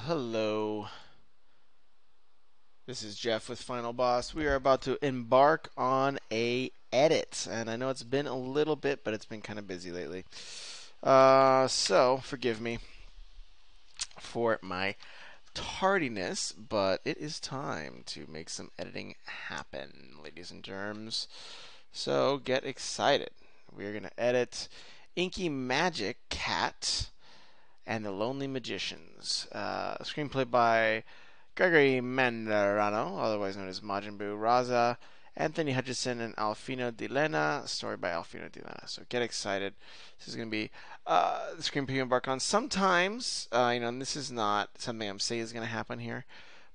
Hello, this is Jeff with Final Boss. We are about to embark on a edit, and I know it's been a little bit, but it's been kind of busy lately. So forgive me for my tardiness, but it is time to make some editing happen, ladies and germs. So get excited. We are going to edit Inky Magicat and the Lonely Magicians. Screenplay by Gregory Mandarano, otherwise known as Majin Raza, Anthony Hutchison, and Alfino Di Lena. Story by Alfino Di Lena. So get excited. This is going to be the screenplay you embark on. Sometimes, and this is not something I'm saying is going to happen here,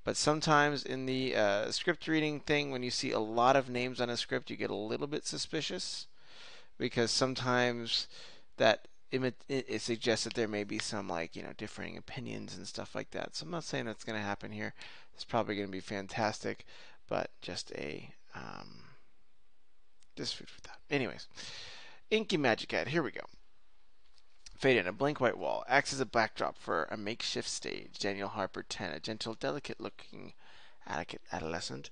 but sometimes in the script reading thing, when you see a lot of names on a script, you get a little bit suspicious because sometimes that it suggests that there may be some differing opinions and stuff like that. So I'm not saying that's going to happen here. It's probably going to be fantastic, but just just food for thought. Anyways, Inky Magicat. Here we go. Fade in. A blank white wall acts as a backdrop for a makeshift stage. Daniel Harper 10, a gentle, delicate-looking adolescent,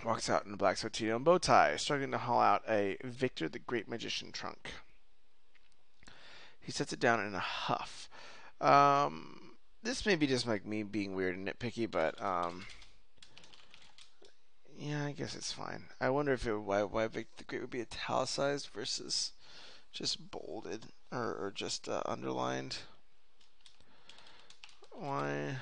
walks out in a black sotino and bow tie, struggling to haul out a Victor the Great Magician trunk. He sets it down in a huff. This may be just like me being weird and nitpicky, but yeah, I guess it's fine. I wonder if why Victor the Great would be italicized versus just bolded or just underlined. Why?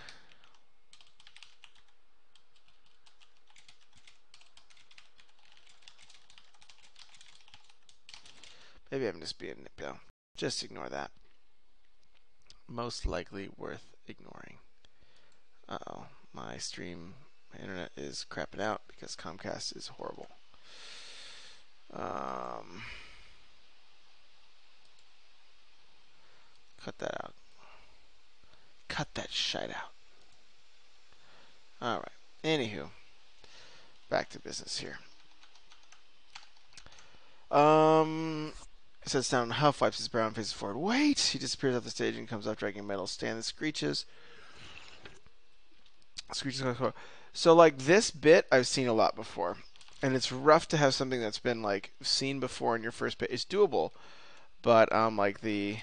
Maybe I'm just being nitpicky. Just ignore that. Most likely worth ignoring. Uh-oh. My internet is crapping out because Comcast is horrible. Cut that out. Cut that shite out. Alright. Anywho. Back to business here. Sits down and huff, wipes his brow and faces forward. Wait! He disappears off the stage and comes up dragging a metal stand that screeches. So like this bit I've seen a lot before. And it's rough to have something that's been like seen before in your first bit. It's doable, but like the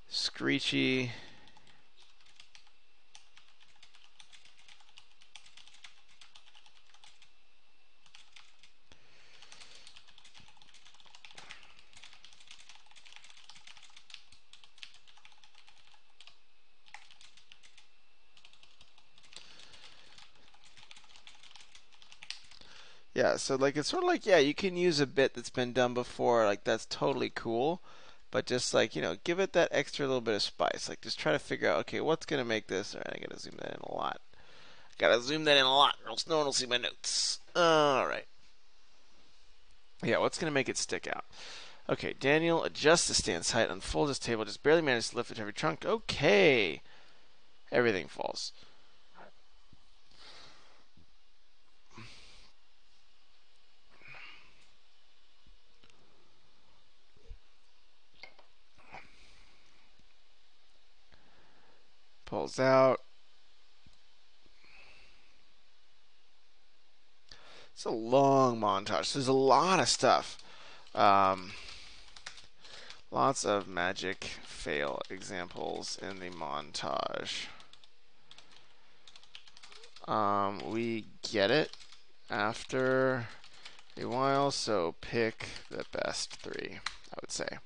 screechy. Yeah, so like it's sort of like, yeah, you can use a bit that's been done before, like that's totally cool, but just like, give it that extra little bit of spice. Like just try to figure out, okay, what's gonna make this? All right, I gotta zoom that in a lot. Gotta zoom that in a lot, or else no one will see my notes. All right. Yeah, what's gonna make it stick out? Okay, Daniel adjusts the stand's height, unfolds his table, just barely manages to lift it heavy trunk. Okay, everything falls. Pulls out. It's a long montage. There's a lot of stuff. Lots of magic fail examples in the montage. We get it after a while, so pick the best three, I would say.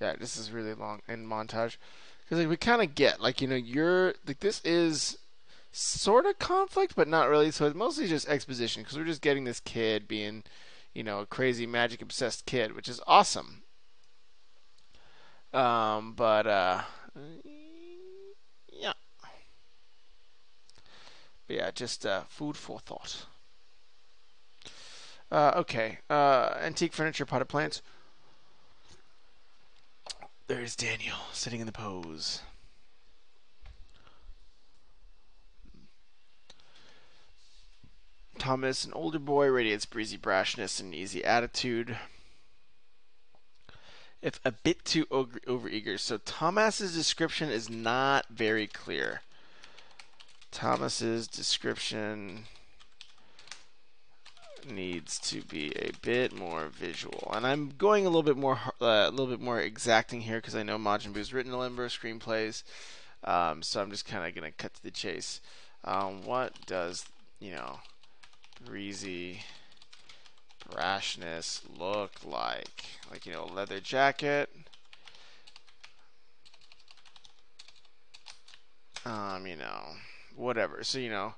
Yeah, this is really long in montage because like we kind of get like you're like this is sort of conflict, but not really. So it's mostly just exposition because we're just getting this kid being, a crazy magic obsessed kid, which is awesome. But yeah, but yeah, just food for thought. Okay, antique furniture, potted plants. There's Daniel sitting in the pose. Tomas, an older boy, radiates breezy brashness and easy attitude. If a bit too overeager. So Tomas's description is not very clear. Thomas's description needs to be a bit more visual, and I'm going a little bit more exacting here because I know Majin Buu's written a number of screenplays, so I'm just kind of gonna cut to the chase. What does breezy brashness look like? Like leather jacket. Whatever. So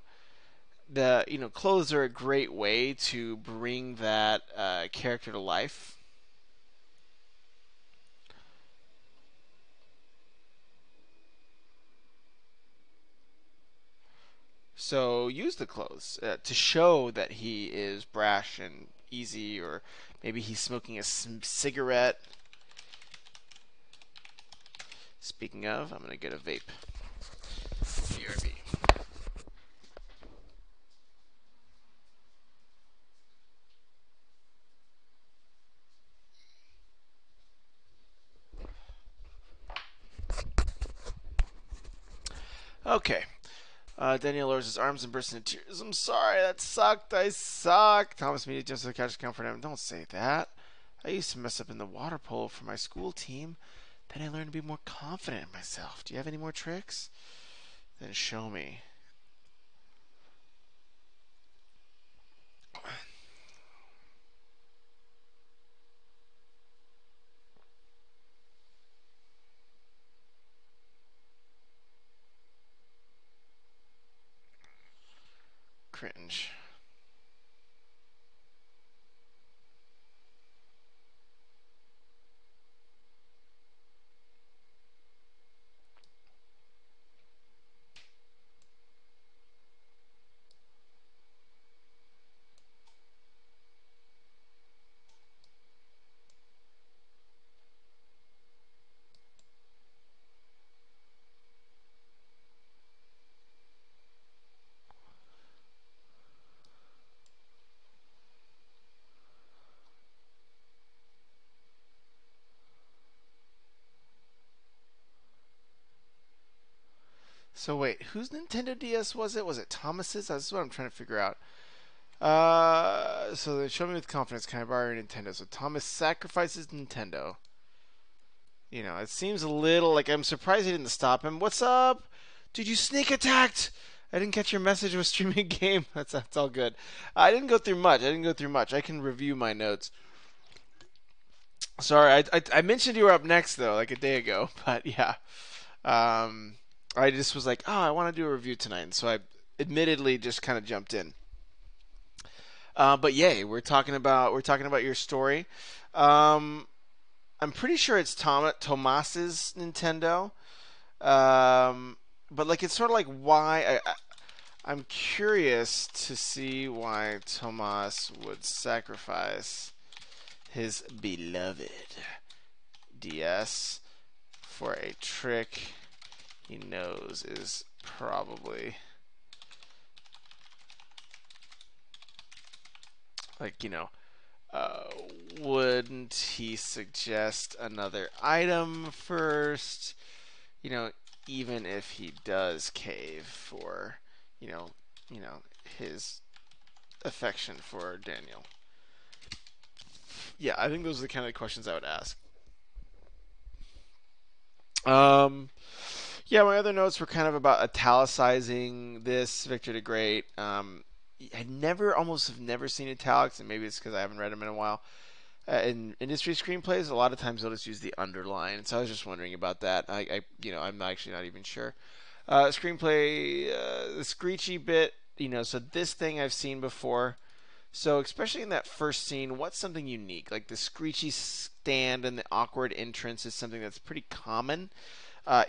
the clothes are a great way to bring that character to life. So use the clothes to show that he is brash and easy, or maybe he's smoking a cigarette. Speaking of, I'm gonna get a vape. BRB. Okay. Daniel lowers his arms and bursts into tears. I'm sorry, that sucked. I suck. Tomas immediately jumps to the couch to comfort him. Don't say that. I used to mess up in the water polo for my school team. Then I learned to be more confident in myself. Do you have any more tricks? Then show me. Cringe. So wait, whose Nintendo DS was it? Was it Thomas's? That's what I'm trying to figure out. So they show me with confidence. Can I borrow your Nintendo? So Thomas sacrifices Nintendo. It seems a little like I'm surprised he didn't stop him. What's up? Did you sneak attacked? I didn't catch your message. I was streaming a game. That's all good. I didn't go through much. I can review my notes. Sorry, I mentioned you were up next though, like a day ago. But yeah, um, I just was like, oh, I want to do a review tonight, and so I admittedly just kind of jumped in. But yay, we're talking about your story. Um, I'm pretty sure it's Tomas's Nintendo. But like it's sort of like why I'm curious to see why Tomas would sacrifice his beloved DS for a trick he knows is probably like uh, wouldn't he suggest another item first? You know, even if he does cave for, you know, his affection for Daniel. Yeah, I think those are the kind of questions I would ask. Um, yeah, my other notes were kind of about italicizing this Victor the Great. Almost have never seen italics, and maybe it's because I haven't read them in a while. In industry screenplays, a lot of times they'll just use the underline. So I was just wondering about that. I'm actually not even sure. Screenplay, the screechy bit. So this thing I've seen before. So especially in that first scene, what's something unique? Like the screechy stand and the awkward entrance is something that's pretty common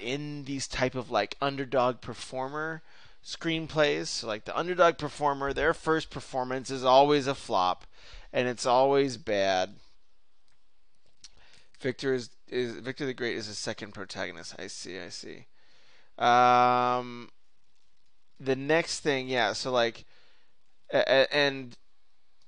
in these type of like underdog performer screenplays. So like the underdog performer, their first performance is always a flop, and it's always bad. Victor the Great is the second protagonist. I see. I see. Um, the next thing, yeah. So like And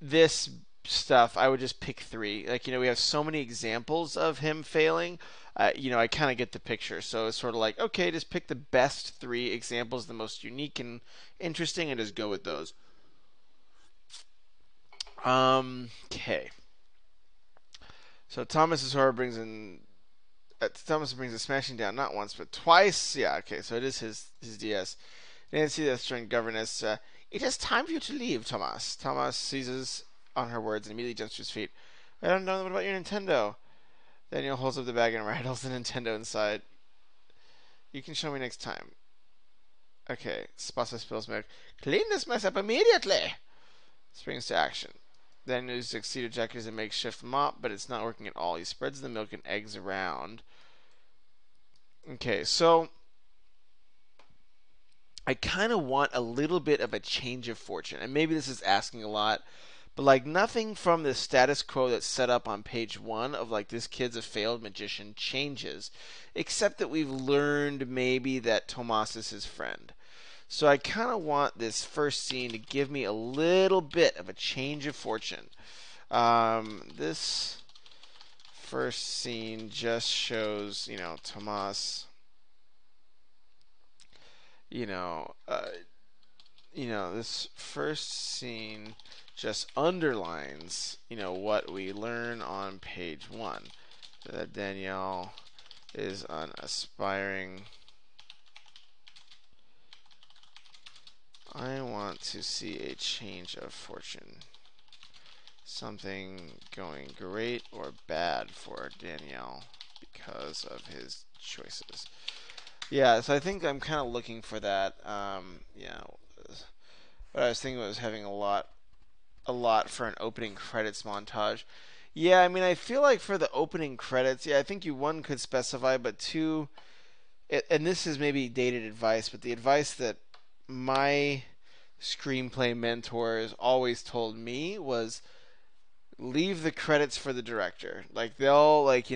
this stuff, I would just pick three. Like, we have so many examples of him failing. I kind of get the picture. So it's sort of like, okay, just pick the best three examples, the most unique and interesting, and just go with those. Okay. So Thomas's horror brings in. Thomas brings a smashing down not once but twice. Yeah, okay. So it is his DS. Nancy, the string governess. It is time for you to leave, Tomas. Tomas seizes on her words and immediately jumps to his feet. I don't know. What about your Nintendo? Daniel holds up the bag and rattles the Nintendo inside. You can show me next time. Okay. Spasa spills milk. Clean this mess up immediately. Springs to action. Daniel uses a cedar jacket as a makeshift mop, but it's not working at all. He spreads the milk and eggs around. Okay, so I kind of want a little bit of a change of fortune. And maybe this is asking a lot, but like nothing from the status quo that's set up on page one of like this kid's a failed magician changes, except that we've learned maybe that Tomas is his friend. So I kind of want this first scene to give me a little bit of a change of fortune. This first scene just shows, Tomas, you know, uh, this first scene just underlines, what we learn on page one. That Danielle is an aspiring. I want to see a change of fortune. Something going great or bad for Danielle because of his choices. Yeah, so I think I'm kind of looking for that. Yeah, what I was thinking was having a lot for an opening credits montage. Yeah, I mean, I feel like for the opening credits, yeah, I think you one could specify, but two, and this is maybe dated advice, but the advice that my screenplay mentors always told me was leave the credits for the director. Like they'll like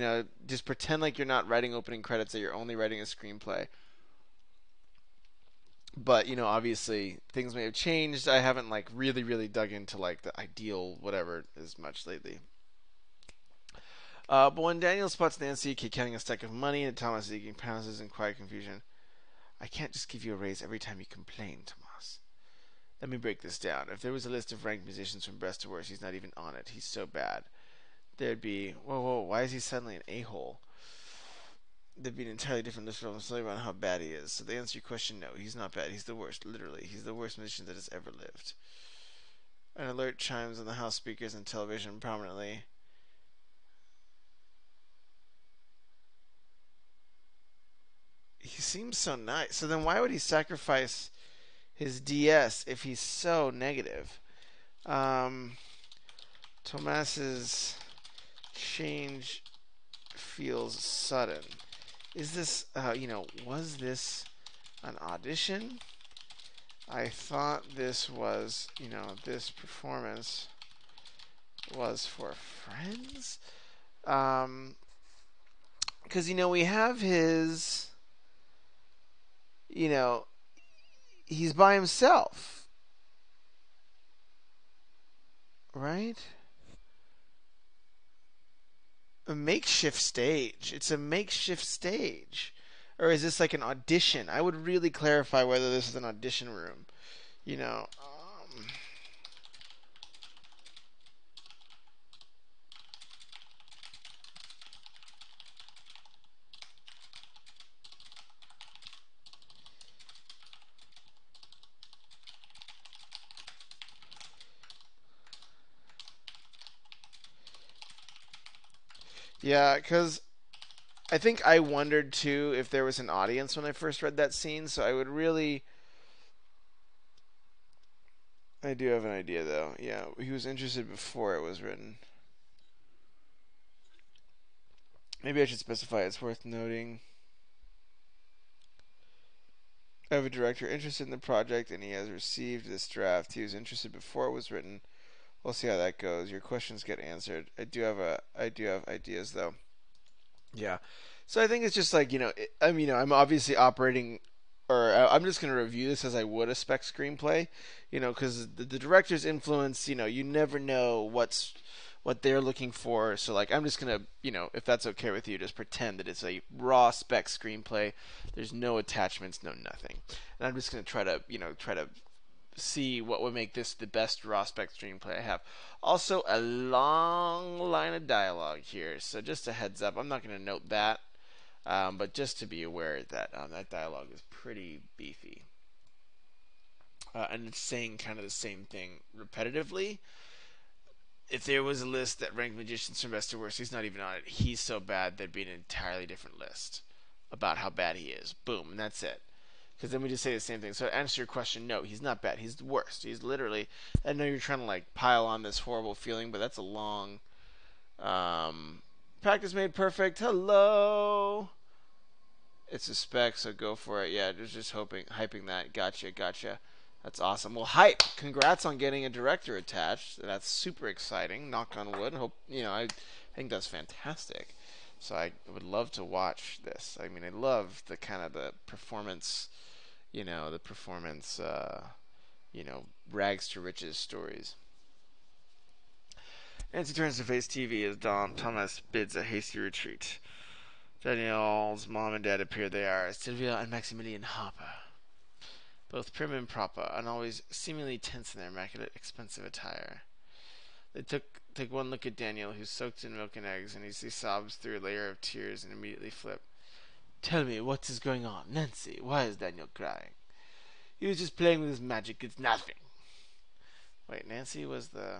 just pretend like you're not writing opening credits, that you're only writing a screenplay. But obviously things may have changed. I haven't like really dug into like the ideal whatever as much lately. But when Daniel spots Nancy counting a stack of money and Thomas eating pounces in quiet confusion, I can't just give you a raise every time you complain, Tomas. Let me break this down. If there was a list of ranked musicians from best to worst, he's not even on it. He's so bad. There'd be whoa, why is he suddenly an a-hole? There'd be an entirely different list from something about how bad he is. So the answer to your question, no, he's not bad. He's the worst. Literally, he's the worst musician that has ever lived. An alert chimes on the house speakers and television prominently. He seems so nice. So then why would he sacrifice his DS if he's so negative? Um, Tomas's change feels sudden. Is this, was this an audition? I thought this was, this performance was for friends. Because we have his, you know, he's by himself, right? A makeshift stage. It's a makeshift stage. Or is this like an audition? I would really clarify whether this is an audition room. You know, yeah, because I think I wondered too if there was an audience when I first read that scene. So I would really. I do have an idea though. Yeah, he was interested before it was written. Maybe I should specify it's worth noting. I have a director interested in the project and he has received this draft. He was interested before it was written. We'll see how that goes. Your questions get answered. I do have ideas though. Yeah. So I think it's just like, I'm obviously operating or I'm just going to review this as I would a spec screenplay, because the director's influence, you never know what they're looking for. So like, I'm just gonna, if that's okay with you, just pretend that it's a raw spec screenplay. There's no attachments, no nothing, and I'm just gonna try to see what would make this the best raw spec screenplay I have. Also, a long line of dialogue here, so just a heads up. I'm not gonna note that. But just to be aware that that dialogue is pretty beefy, and it's saying kind of the same thing repetitively. If there was a list that ranked magicians from best to worst, he's not even on it. He's so bad there'd be an entirely different list about how bad he is. Boom, and that's it. Because then we just say the same thing. So to answer your question, no, he's not bad. He's the worst. He's literally. I know you're trying to like pile on this horrible feeling, but that's a long. Practice made perfect. Hello. It's a spec, so go for it. Yeah, just hyping that. Gotcha. That's awesome. Well, hype. Congrats on getting a director attached. That's super exciting. Knock on wood. Hope I think that's fantastic. So I would love to watch this. I mean, I love the kind of the performance, the performance, rags to riches stories. Nancy turns to face TV as Tomas bids a hasty retreat. Danielle's mom and dad appear. They are Sylvia and Maximilian Harper, both prim and proper, and always seemingly tense in their immaculate, expensive attire. They take one look at Daniel, who's soaked in milk and eggs, and he sobs through a layer of tears and immediately flip. Tell me, what is going on? Nancy, why is Daniel crying? He was just playing with his magic. It's nothing. Wait, Nancy was the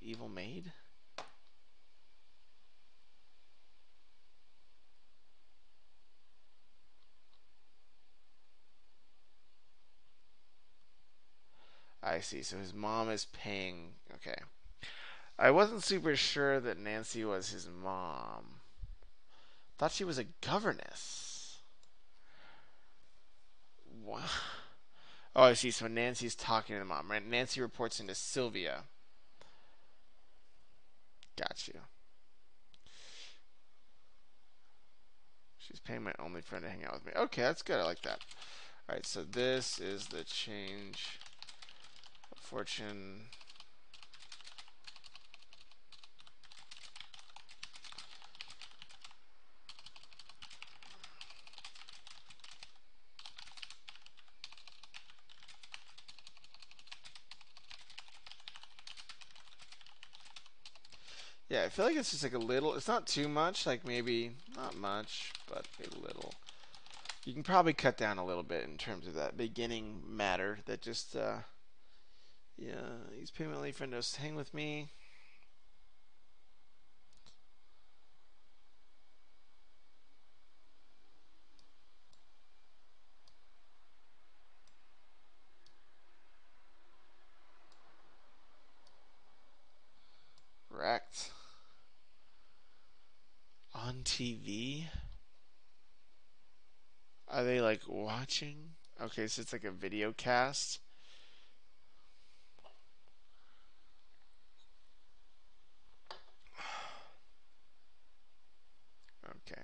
evil maid? I see. So his mom is paying. Okay. I wasn't super sure that Nancy was his mom. Thought she was a governess. What? Oh, I see. So Nancy's talking to the mom, right? Nancy reports into Sylvia. Got you. She's paying my only friend to hang out with me. Okay, that's good. I like that. All right, so this is the change of fortune. Yeah, I feel like it's just like a little. It's not too much. Like maybe not much, but a little. You can probably cut down a little bit in terms of that beginning matter. That just, yeah, he's paying my only friend to hang with me. Correct. On TV? Are they like watching? Okay, so it's like a video cast. Okay.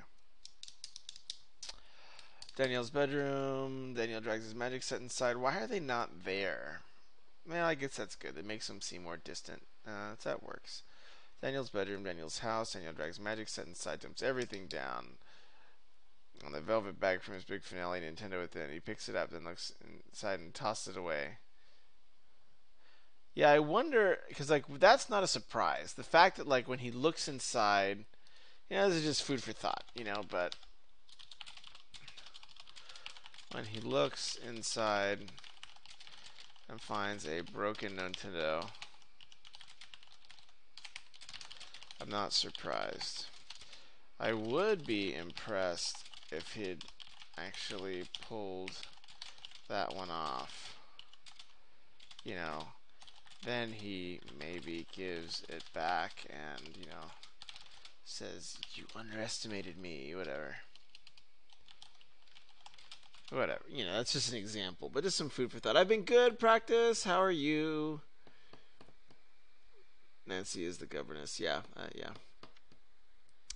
Danielle's bedroom. Danielle drags his magic set inside. Why are they not there? Well, I guess that's good. It makes them seem more distant. That works. Daniel's bedroom, Daniel's house. Danielle drags magic set inside, dumps everything down on the velvet bag from his big finale Nintendo within. He picks it up, then looks inside and tosses it away. Yeah, I wonder because like that's not a surprise. The fact that like when he looks inside, this is just food for thought, But when he looks inside and finds a broken Nintendo, I'm not surprised. I would be impressed if he'd actually pulled that one off. Then he maybe gives it back and, says, "You underestimated me," whatever. Whatever. That's just an example, but just some food for thought. I've been good, practice. How are you? Nancy is the governess. Yeah, yeah.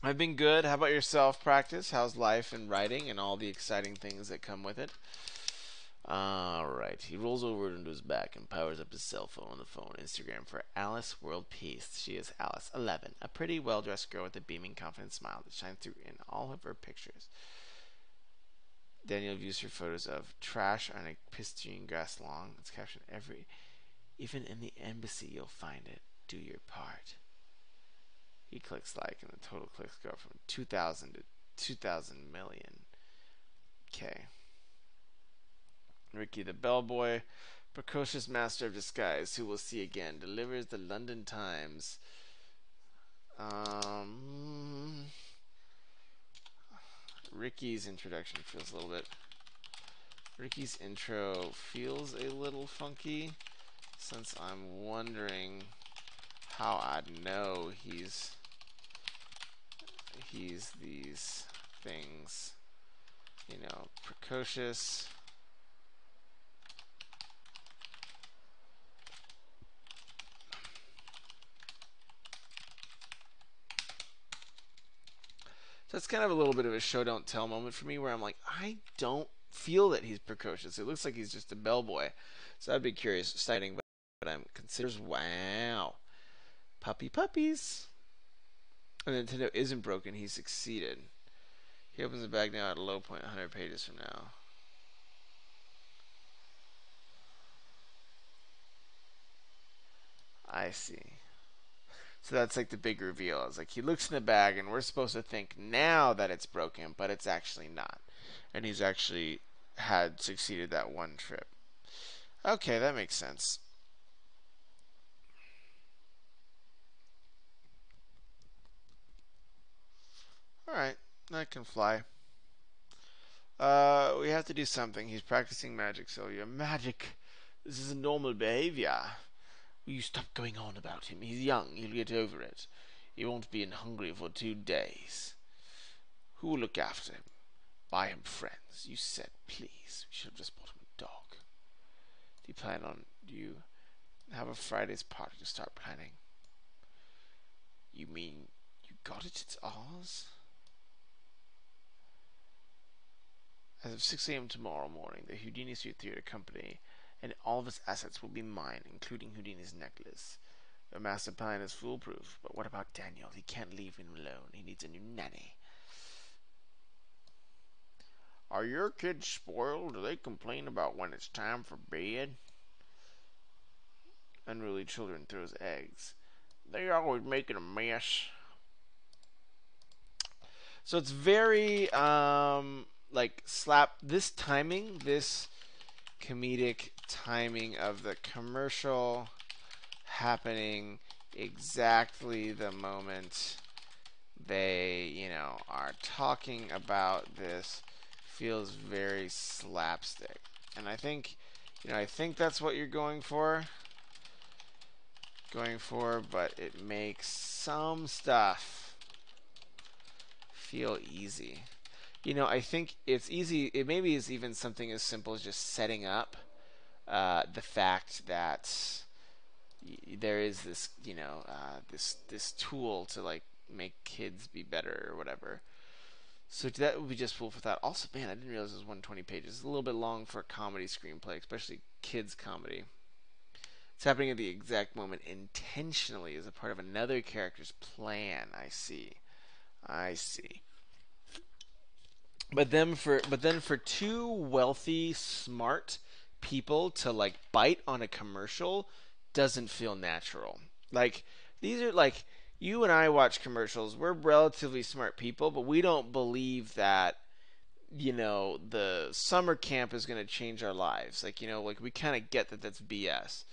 I've been good. How about yourself, practice? How's life and writing and all the exciting things that come with it? Alright. He rolls over into his back and powers up his cell phone on the phone. Instagram for Alice World Peace. She is Alice, 11, a pretty, well dressed girl with a beaming, confident smile that shines through in all of her pictures. Daniel views her photos of trash on a pristine grass lawn. It's captioned even in the embassy you'll find it. Do your part. He clicks like, and the total clicks go from 2,000 to 2,000 million. Okay. Ricky the bellboy, precocious master of disguise, who we'll see again, delivers the London Times. Ricky's introduction feels a little bit. Ricky's intro feels a little funky, since I'm wondering how I'd know he's these things. Precocious. So it's kind of a little bit of a show don't tell moment for me, where I'm like, I don't feel that he's precocious. It looks like he's just a bellboy. So I'd be curious, exciting, but I'm considers wow, puppies. And Nintendo isn't broken. He succeeded. He opens the bag now at a low point 100 pages from now. I see. So that's like the big reveal. It's like he looks in the bag, and we're supposed to think now that it's broken, but it's actually not. And he's actually had succeeded that one trip. Okay, that makes sense. Alright, that can fly. We have to do something. He's practicing magic, Sylvia. Magic. This is a normal behavior. Will you stop going on about him? He's young. He'll get over it. He won't be in hungry for 2 days. Who will look after him? Buy him friends. You said please. We should have just bought him a dog. Do you have a Friday's party to start planning? You mean you got it? It's ours? As of 6 a.m. tomorrow morning, the Houdini Street Theater Company and all of its assets will be mine, including Houdini's necklace. The master plan is foolproof, but what about Daniel? He can't leave him alone. He needs a new nanny. Are your kids spoiled? Do they complain about when it's time for bed? Unruly children throws eggs. They're always making a mess. So it's very like slap this timing, this comedic timing of the commercial happening exactly the moment they, are talking about this feels very slapstick. And I think that's what you're going for, but it makes some stuff feel easy. I think it's easy. It maybe is even something as simple as just setting up the fact that there is this, this tool to like make kids be better or whatever. So that would be just full for that. Also, man, I didn't realize it was 120 pages. It's a little bit long for a comedy screenplay, especially kids comedy. It's happening at the exact moment intentionally as a part of another character's plan. I see. I see. But then for two wealthy, smart people to like bite on a commercial doesn't feel natural. Like these are like you and I watch commercials. We're relatively smart people, but we don't believe that the summer camp is going to change our lives. Like we kind of get that that's BS.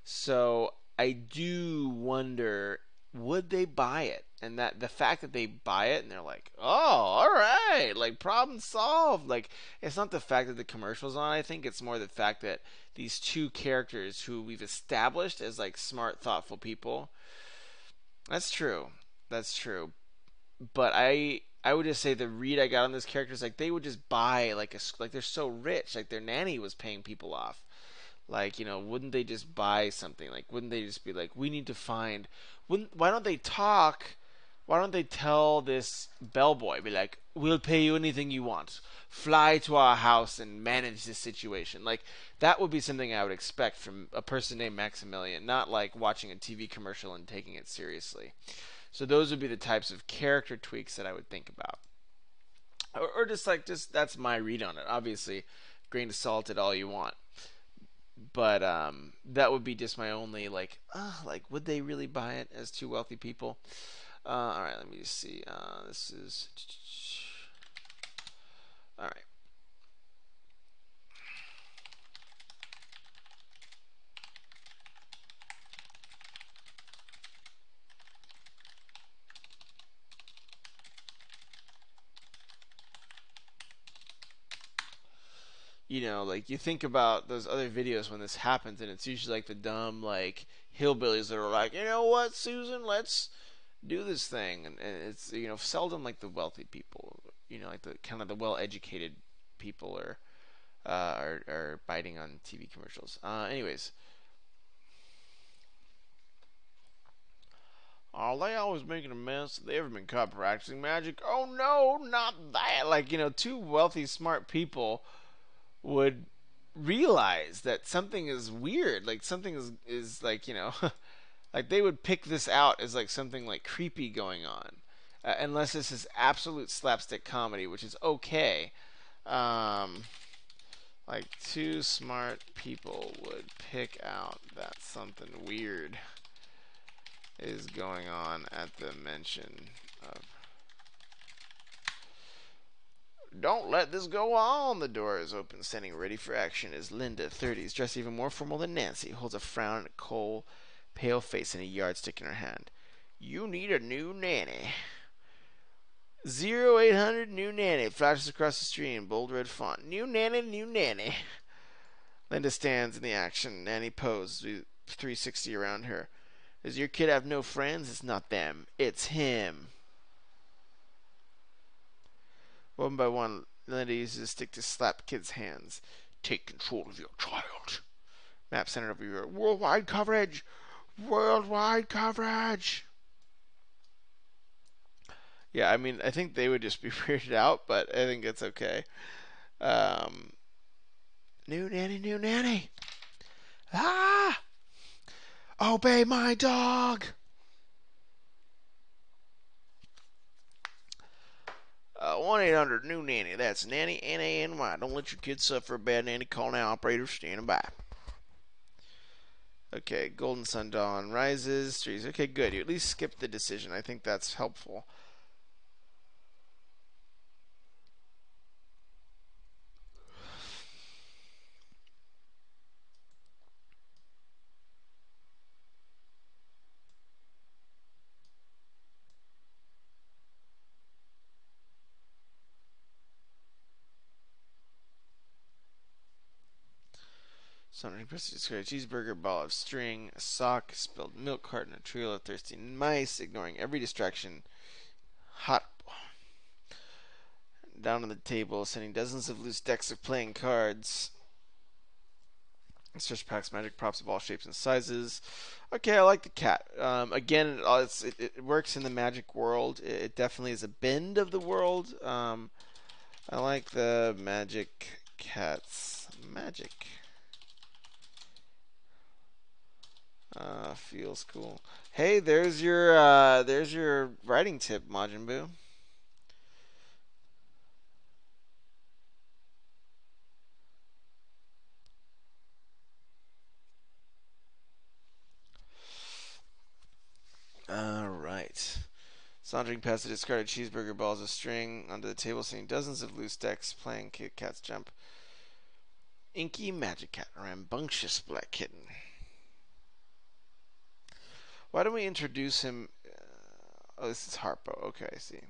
So I do wonder, would they buy it? And that the fact that they buy it and they're like, oh, all right, like problem solved. Like it's not the fact that the commercial's on. I think it's more the fact that these two characters who we've established as like smart, thoughtful people. That's true. That's true. But I would just say the read I got on those characters, like they would just buy like they're so rich, like their nanny was paying people off. Like, wouldn't they just buy something? Like, wouldn't they just be like, we need to find. Why don't they talk Why don't they tell this bellboy, be like, we'll pay you anything you want. Fly to our house and manage this situation. Like, that would be something I would expect from a person named Maximilian, not like watching a TV commercial and taking it seriously. So those would be the types of character tweaks that I would think about. Or just like, just that's my read on it. Obviously, grain of salt it all you want. But that would be just my only like would they really buy it as two wealthy people? All right, let me just see. This is all right. Like you think about those other videos when this happens, and it's usually like the dumb like hillbillies that are like, you know what, Susan, let's do this thing, and it's seldom like the wealthy people, like the kind of the well-educated people are biting on TV commercials. Anyways, oh, they always making a mess. They ever been caught practicing magic? Oh no, not that! Like two wealthy, smart people would realize that something is weird. Like something is like like they would pick this out as like something like creepy going on, unless this is absolute slapstick comedy, which is okay. Um, like two smart people would pick out that something weird is going on at the mention of. Don't let this go on. The door is open, standing ready for action is Linda, 30s, dressed even more formal than Nancy, holds a frown and a cold, pale face and a yardstick in her hand. You need a new nanny. 0800 new nanny flashes across the screen in bold red font. New nanny, new nanny. Linda stands in the action. Nanny poses, 360 around her. Does your kid have no friends? It's not them. It's him. One by one, Linda uses a stick to slap kid's hands. Take control of your child. Map centered over your worldwide coverage. Worldwide coverage. Yeah, I mean, I think they would just be weirded out, but I think it's okay. Um, New nanny, new nanny. Ah! Obey my dog. 1-800 new nanny. That's nanny NANY. Don't let your kids suffer a bad nanny. Call now. Operator standing by. Okay, golden sun dawn rises. Trees. Okay, good. You at least skipped the decision. I think that's helpful. Somebody pressed a cheeseburger, ball of string, a sock, spilled milk carton, a trio of thirsty mice, ignoring every distraction. Hot down on the table, sending dozens of loose decks of playing cards. Search packs magic props of all shapes and sizes. Okay, I like the cat. Again, it works in the magic world. It definitely is a bend of the world. I like the magic cat's magic. Feels cool. Hey, there's your writing tip, Majin Buu. All right. Sauntering past the discarded cheeseburger balls of string onto the table, seeing dozens of loose decks playing Kit Kat's jump. Inky Magicat, a rambunctious black kitten. Why don't we introduce him? Oh, this is Harpo. Okay, I see.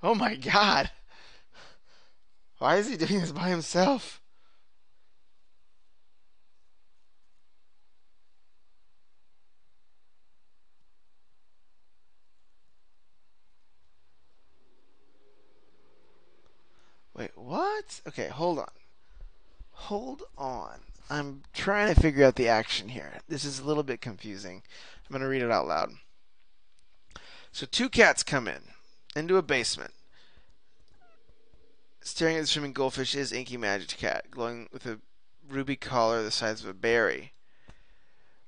Oh my god. Why is he doing this by himself? Wait, what? Okay, hold on. Hold on. I'm trying to figure out the action here. This is a little bit confusing. I'm going to read it out loud. So, two cats come into a basement. Staring at the swimming goldfish is Inky Magicat, glowing with a ruby collar the size of a berry.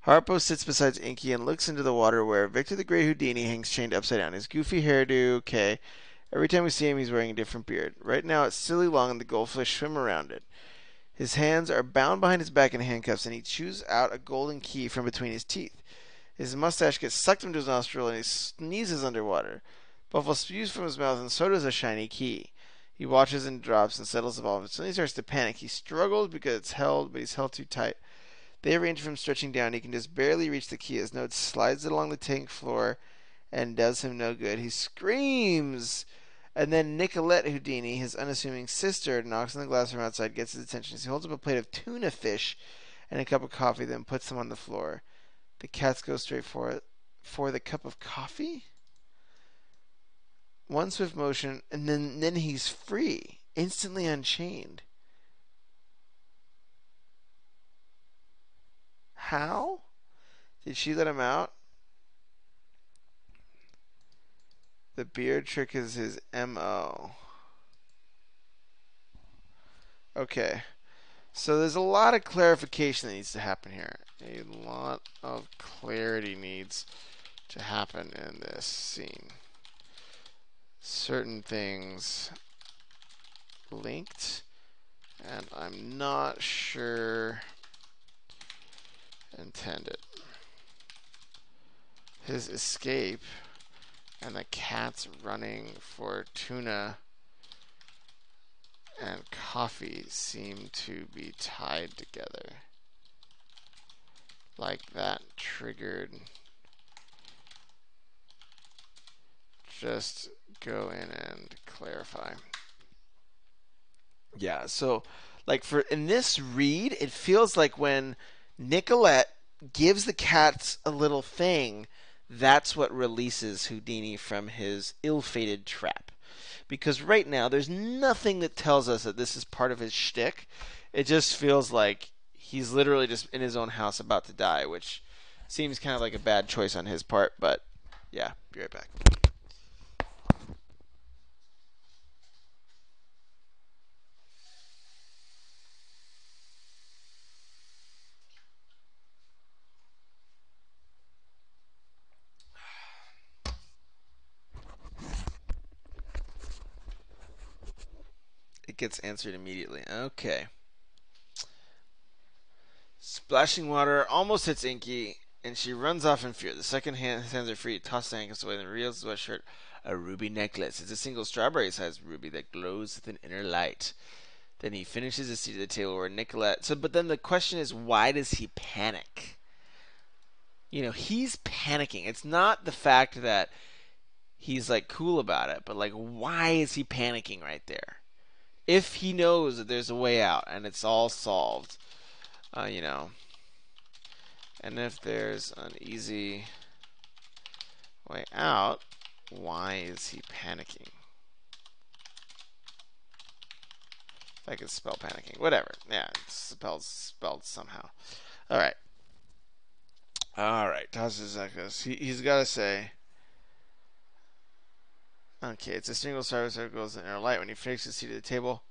Harpo sits beside Inky and looks into the water where Victor the Great Houdini hangs chained upside down. His goofy hairdo, okay. Every time we see him, he's wearing a different beard. Right now, it's silly long and the goldfish swim around it. His hands are bound behind his back in handcuffs, and he chews out a golden key from between his teeth. His mustache gets sucked into his nostril, and he sneezes underwater. Buffalo spews from his mouth, and so does a shiny key. He watches and drops and settles the ball, but suddenly he starts to panic. He struggles because it's held, but he's held too tight. They arrange for him stretching down. He can just barely reach the key as Node slides it along the tank floor and does him no good. He screams! And then Nicolette Houdini, his unassuming sister, knocks on the glass from outside, gets his attention. He holds up a plate of tuna fish and a cup of coffee, then puts them on the floor. The cats go straight for it. For the cup of coffee? One swift motion, and then he's free, instantly unchained. How? Did she let him out? The beard trick is his MO. Okay. So there's a lot of clarification that needs to happen here. A lot of clarity needs to happen in this scene. Certain things linked, and I'm not sure intended. His escape and the cats running for tuna and coffee seem to be tied together. Like that triggered. Just go in and clarify. Yeah, so like for in this read, it feels like when Nicolette gives the cats a little thing, that's what releases Houdini from his ill-fated trap. Because right now, there's nothing that tells us that this is part of his shtick. It just feels like he's literally just in his own house about to die, which seems kind of like a bad choice on his part. But yeah, be right back. It gets answered immediately. Okay. Splashing water almost hits Inky, and she runs off in fear. The second hand, his hands are free, tosses the handcuffs away, and reveals his sweatshirt, a ruby necklace. It's a single strawberry-sized ruby that glows with an inner light. Then he finishes his seat at the table where Nicolette. So, but then the question is, why does he panic? He's panicking. It's not the fact that he's like cool about it, but like, why is he panicking right there? If he knows that there's a way out and it's all solved, uh, you know, and if there's an easy way out, why is he panicking? If I could spell panicking, whatever. Yeah, it's spelled somehow. All right. All right. He's got to say. Okay, it's a single star that goes in inner light. When he finishes his seat at the table,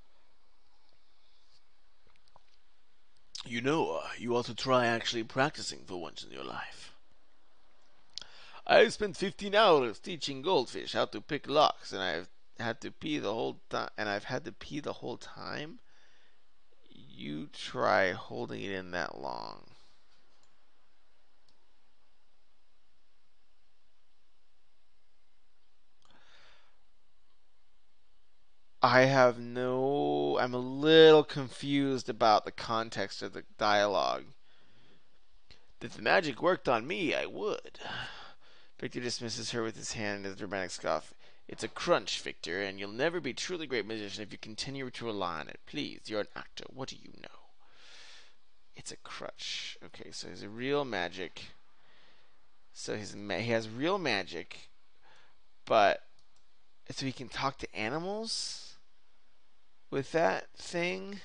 you ought to try actually practicing for once in your life. I've spent 15 hours teaching goldfish how to pick locks, and I've had to pee the whole time. And I've had to pee the whole time. You try holding it in that long. I'm a little confused about the context of the dialogue. If the magic worked on me, I would. Victor dismisses her with his hand in a dramatic scoff. It's a crunch, Victor, and you'll never be a truly great magician if you continue to rely on it. Please, you're an actor. What do you know? It's a crutch. Okay, so he's a real magic. So he has real magic, but so he can talk to animals with that thing.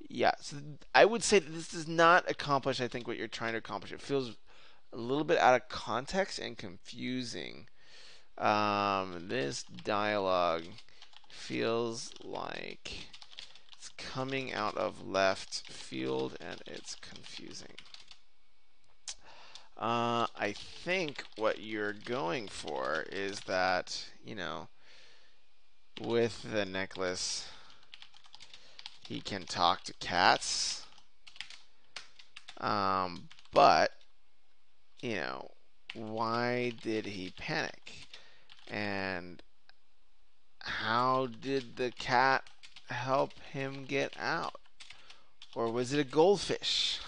Yeah, so I would say that this does not accomplish, I think, what you're trying to accomplish. It feels a little bit out of context and confusing. This dialogue feels like it's coming out of left field and it's confusing. I think what you're going for is that, with the necklace, he can talk to cats. But, why did he panic? And how did the cat help him get out? Or was it a goldfish?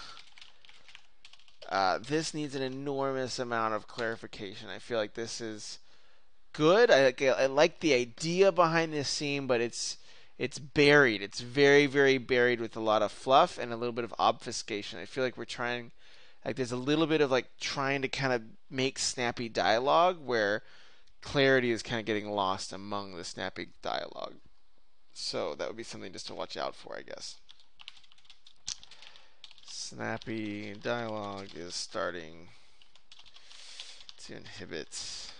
This needs an enormous amount of clarification. I feel like this is good. I like the idea behind this scene, but it's buried. It's very, very buried with a lot of fluff and a little bit of obfuscation. I feel like we're trying, like there's a little bit of like trying to kind of make snappy dialogue where clarity is kind of getting lost among the snappy dialogue. So that would be something just to watch out for, I guess. Snappy dialogue is starting to inhibit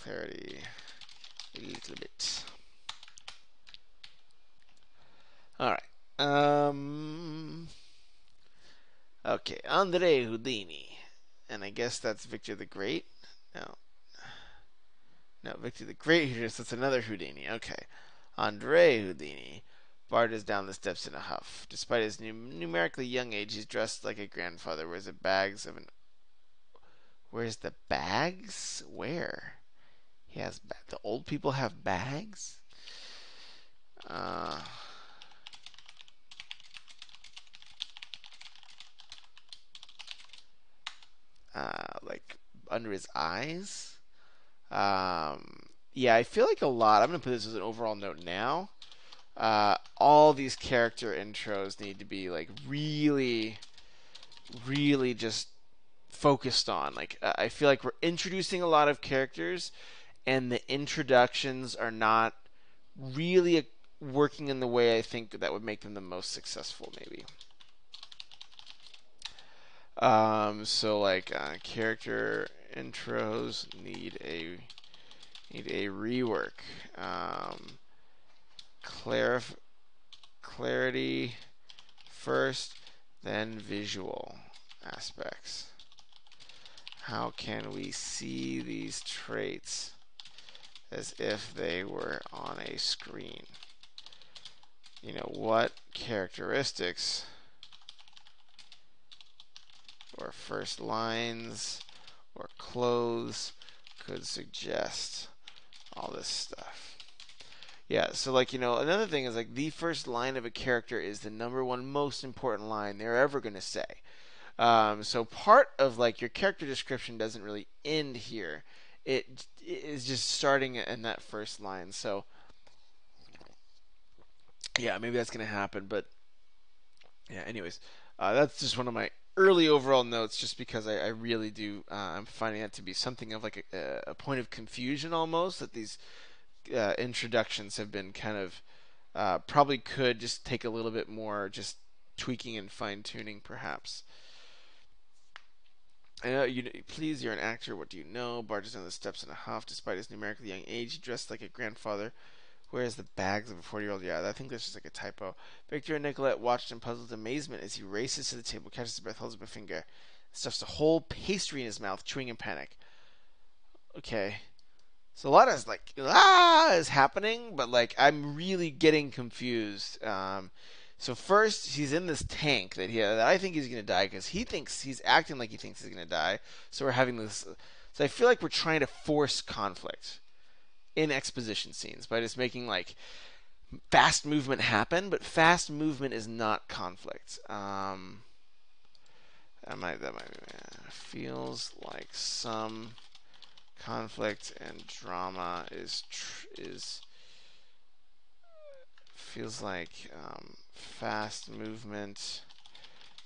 clarity a little bit. All right. Okay, Andre Houdini, and I guess that's Victor the Great. No, Victor the Great. That's another Houdini. Okay, Andre Houdini barges down the steps in a huff. Despite his numerically young age, he's dressed like a grandfather. Where's the bags of an? Where's the bags? Where? He has the old people have bags. Like under his eyes. Yeah, I feel like a lot. I'm gonna put this as an overall note now. All these character intros need to be like really, really just focused on. Like I feel like we're introducing a lot of characters, and the introductions are not really working in the way I think that would make them the most successful. Maybe. So like character intros need a rework. Clarity first, then visual aspects. How can we see these traits as if they were on a screen? What characteristics or first lines or clothes could suggest all this stuff? Yeah, so like, another thing is like the first line of a character is the number one most important line they're ever going to say. So part of like your character description doesn't really end here. It is just starting in that first line. So yeah, maybe that's going to happen. But yeah, anyways, that's just one of my early overall notes just because I really do, I'm finding that to be something of like a point of confusion almost, that these introductions have been kind of probably could just take a little bit more just tweaking and fine tuning perhaps. Please, you're an actor. What do you know? Barges down the steps in a huff. Despite his numerically young age, he dressed like a grandfather. Where's the bags of a 40-year-old? Yeah, I think that's just like a typo. Victor and Nicolette watched in puzzled amazement as he races to the table, catches his breath, holds up a finger, stuffs a whole pastry in his mouth, chewing in panic. Okay. So a lot of like is happening, but like I'm really getting confused. So first he's in this tank that I think he's gonna die because he thinks he's acting like he thinks he's gonna die. So we're having this. So I feel like we're trying to force conflict in exposition scenes by just making like fast movement happen, but fast movement is not conflict. That might feels like some conflict and drama is feels like fast movement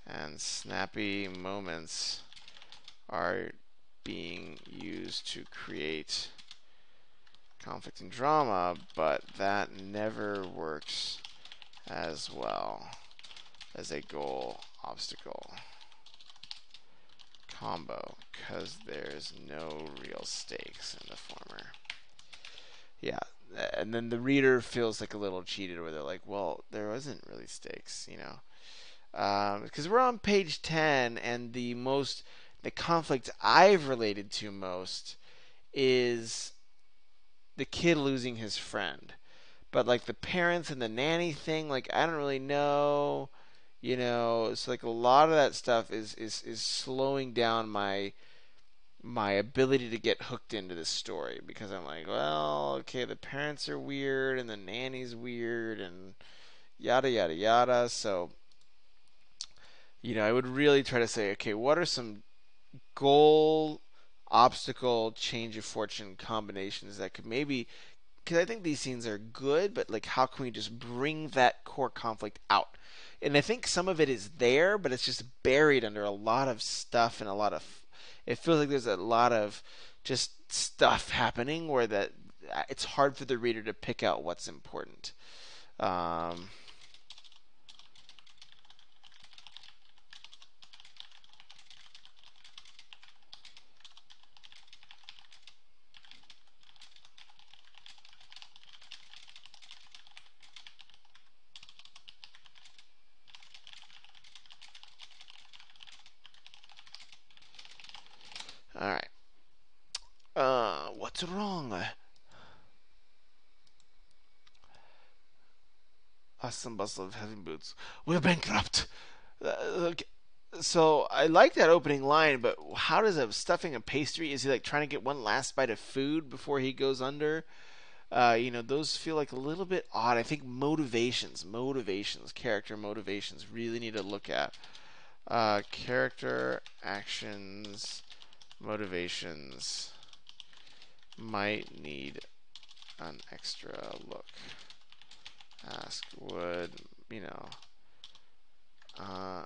and snappy moments are being used to create conflict and drama, but that never works as well as a goal obstacle combo because there's no real stakes in the former. Yeah, and then the reader feels like a little cheated where they're like, well, there wasn't really stakes, you know. Because we're on page 10, and the conflict I've related to most is the kid losing his friend. But like the parents and the nanny thing, like I don't really know, you know. It's like a lot of that stuff is slowing down my ability to get hooked into this story because I'm like, well, okay, the parents are weird and the nanny's weird and yada yada yada. So I would really try to say, okay, what are some goal, obstacle, change of fortune combinations that could maybe, because I think these scenes are good, but like, how can we just bring that core conflict out? And I think some of it is there, but it's just buried under a lot of stuff and a lot of. It feels like there's a lot of just stuff happening where that it's hard for the reader to pick out what's important. Um, all right. What's wrong? Hustle and bustle of heavy boots. We're bankrupt. Okay. So I like that opening line, but how does a stuffing a pastry? Is he like trying to get one last bite of food before he goes under? Those feel like a little bit odd. I think character motivations, really need to look at. Character actions, motivations might need an extra look. Ask would uh,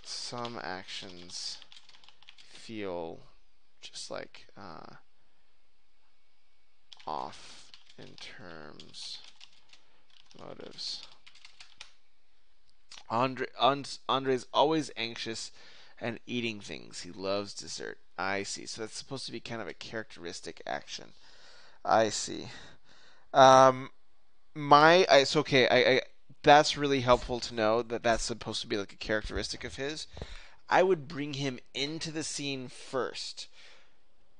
some actions feel just like off in terms motives. Andre's always anxious and eating things. He loves dessert. I see. So that's supposed to be kind of a characteristic action. I see. Um, it's okay. That's really helpful to know that that's supposed to be like a characteristic of his. I would bring him into the scene first.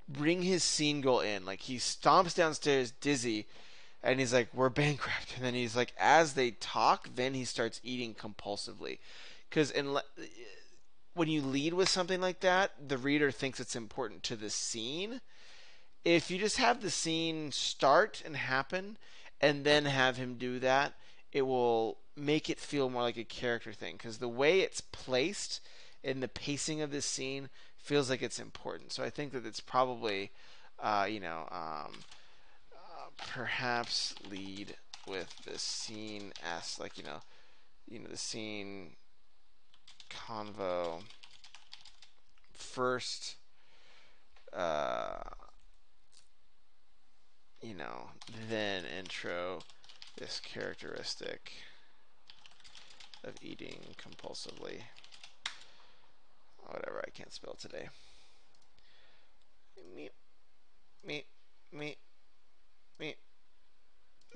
Bring his scene goal in. Like he stomps downstairs dizzy and he's like, "We're bankrupt." And then he's like, as they talk, then he starts eating compulsively. Because when you lead with something like that, the reader thinks it's important to the scene. If you just have the scene start and happen, and then have him do that, it will make it feel more like a character thing. Because the way it's placed in the pacing of this scene feels like it's important. So I think that it's probably, uh, you know, um, perhaps lead with the scene as like the scene convo first, uh, then intro this characteristic of eating compulsively. Whatever, I can't spell today. Me, me, me, me.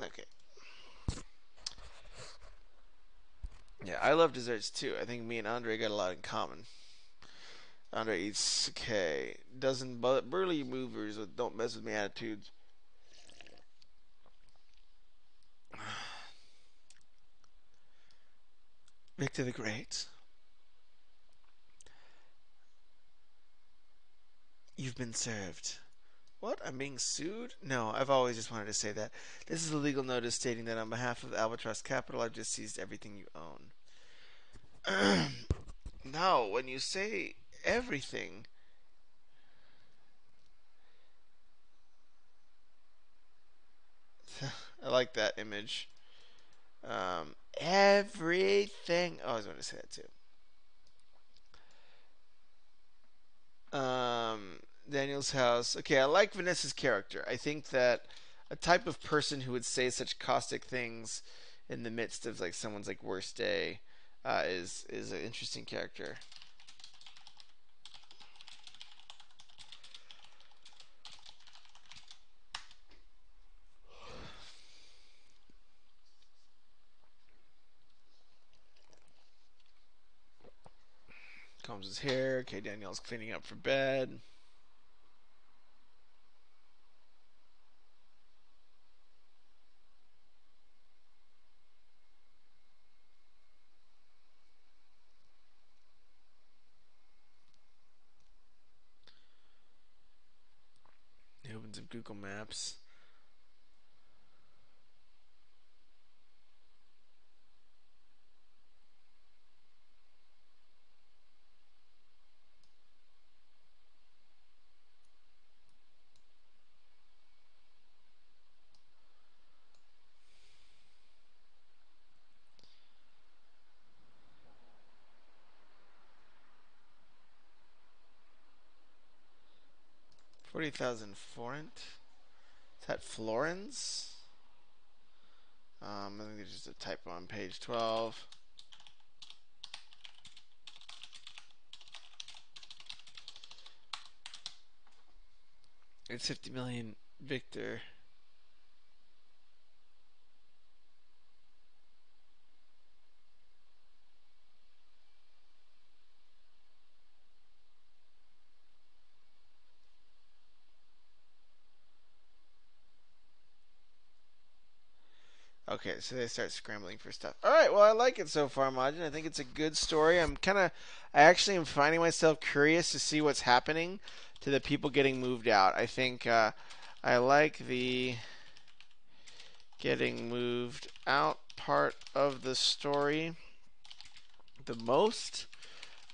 Okay. Yeah, I love desserts too. I think me and Andre got a lot in common. Andre eats okay, doesn't burly movers with don't mess with me attitudes. Victor the Great, you've been served. What? I'm being sued? No, I've always just wanted to say that. This is a legal notice stating that on behalf of Albatross Capital, I've just seized everything you own. No, when you say everything, I like that image. Everything. Oh, I was going to say that too. Daniel's house. Okay, I like Vanessa's character. I think that a type of person who would say such caustic things in the midst of like someone's like worst day is an interesting character. Combs his hair. Okay, Danielle's cleaning up for bed. He opens up Google Maps. $40,000 Is that florins? I think it's just a typo on page 12. It's 50 million, Victor. Okay, so they start scrambling for stuff. All right, well, I like it so far, Majin. I think it's a good story. I actually am finding myself curious to see what's happening to the people getting moved out. I think I like the getting moved out part of the story the most.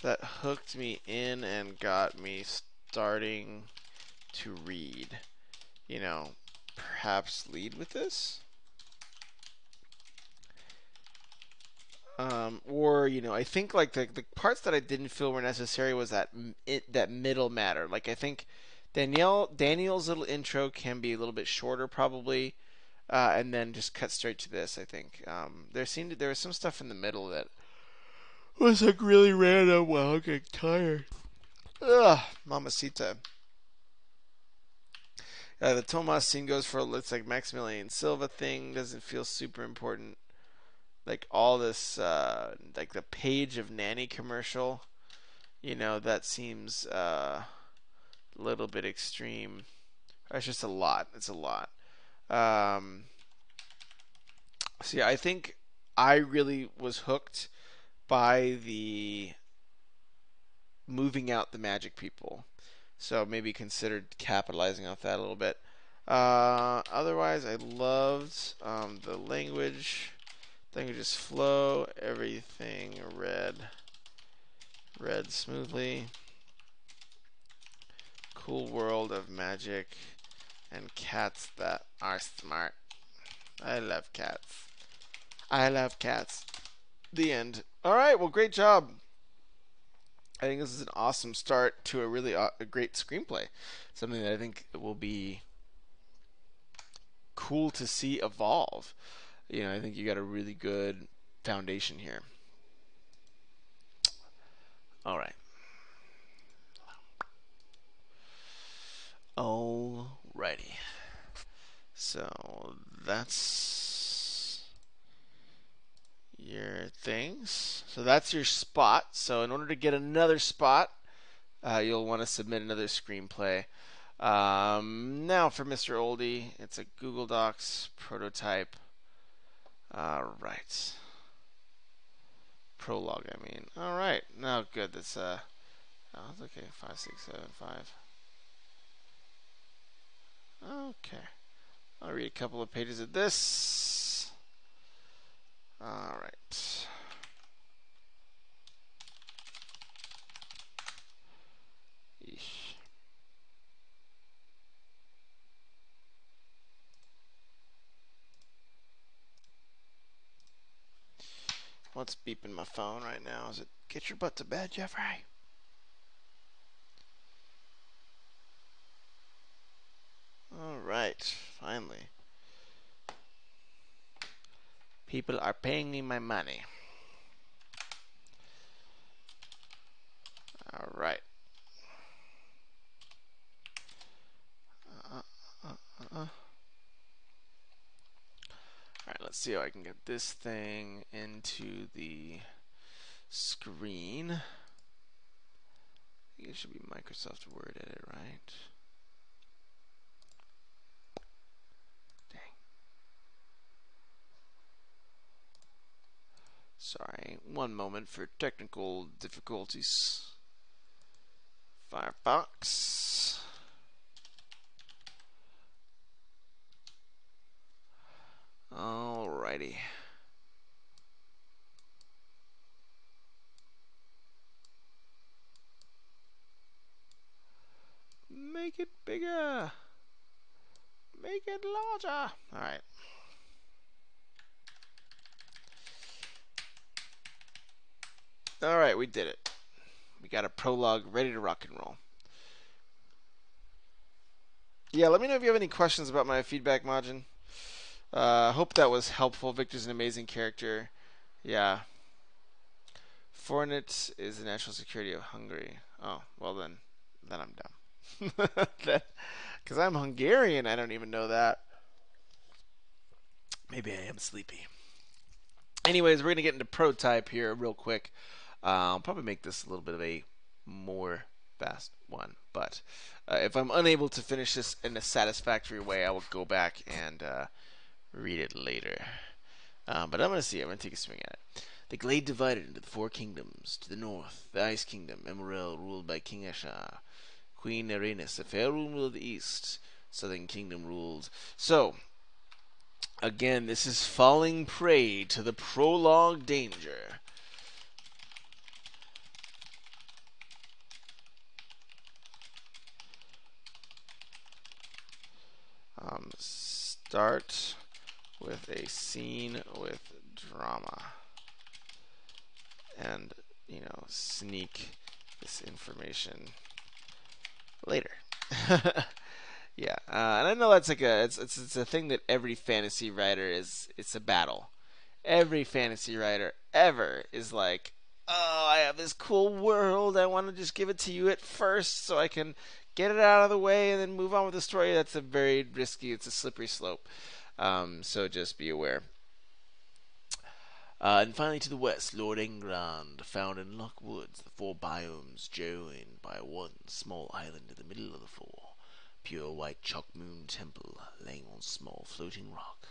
That hooked me in and got me starting to read. You know, perhaps lead with this? Or I think like the parts that I didn't feel were necessary was that middle matter. Like I think Daniel's little intro can be a little bit shorter probably, and then just cut straight to this. I think there was some stuff in the middle that was like really random. Wow, I'm getting tired. Ugh, Mamacita. The Tomas scene goes for it's like Maximilian Silva thing doesn't feel super important. Like all this, like the page of nanny commercial, that seems a little bit extreme. It's just a lot. It's a lot. Um, so yeah, I think I really was hooked by the moving out the magic people. So maybe considered capitalizing off that a little bit. Otherwise, I loved the language. Languages flow. Everything read smoothly. Cool world of magic and cats that are smart. I love cats. I love cats. The end. All right. Well, great job. I think this is an awesome start to a really a great screenplay. Something that I think will be cool to see evolve. I think you got a really good foundation here. All right. Alrighty. So that's your things. So that's your spot. So in order to get another spot, you'll want to submit another screenplay. Now for Mr. Ouldy, it's a Google Docs prototype. All right. Prologue, I mean. All right. Now, good. That's oh, it's okay. 5675. Okay. I'll read a couple of pages of this. All right. Eesh. What's beeping my phone right now? Is it get your butt to bed, Jeffrey? Alright, finally. People are paying me my money. Alright. Alright, let's see how I can get this thing into the screen. I think it should be Microsoft Word Edit, right? Dang. Sorry, one moment for technical difficulties. Firefox. Alrighty. Make it bigger. Make it larger. Alright. Alright, we did it. We got a prologue ready to rock and roll. Yeah, let me know if you have any questions about my feedback, Majin. Hope that was helpful. Victor's an amazing character. Yeah. Fortnite is the national security of Hungary. Oh, well then I'm dumb. Because I'm Hungarian, I don't even know that. Maybe I am sleepy. Anyways, we're going to get into prototype here real quick. I'll probably make this a little bit of a more fast one. But if I'm unable to finish this in a satisfactory way, I will go back and read it later. But I'm going to see. I'm going to take a swing at it. The glade divided into the four kingdoms. To the north, the Ice Kingdom, Emerald, ruled by King Ashar. Queen Erenis, the fair ruled of the east. Southern Kingdom ruled. So, again, this is falling prey to the prologue danger. Start with a scene with drama. And, sneak this information later. Yeah, and I know that's like it's a thing that every fantasy writer is. It's a battle. Every fantasy writer ever is like, oh, I have this cool world. I want to just give it to you at first so I can get it out of the way and then move on with the story. That's a very risky. It's a slippery slope. So just be aware. And finally, to the west, Lord Engrand, found in Loch Woods, the four biomes joined by one small island in the middle of the four. Pure white chalk moon temple, laying on small floating rock,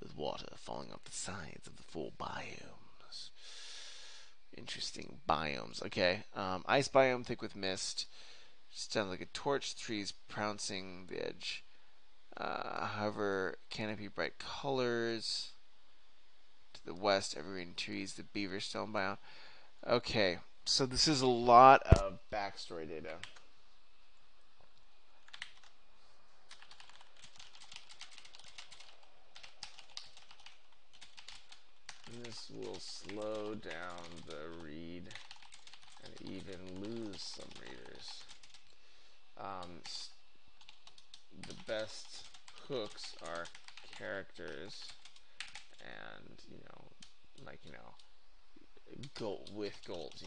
with water falling up the sides of the four biomes. Interesting biomes. Okay, ice biome thick with mist. Sounds like a torch. Trees pouncing the edge. However, canopy bright colors. To the west, evergreen trees. The beaver stone biome. Okay, so this is a lot of backstory data. This will slow down the read and even lose some readers. The best hooks are characters and, gold with goals,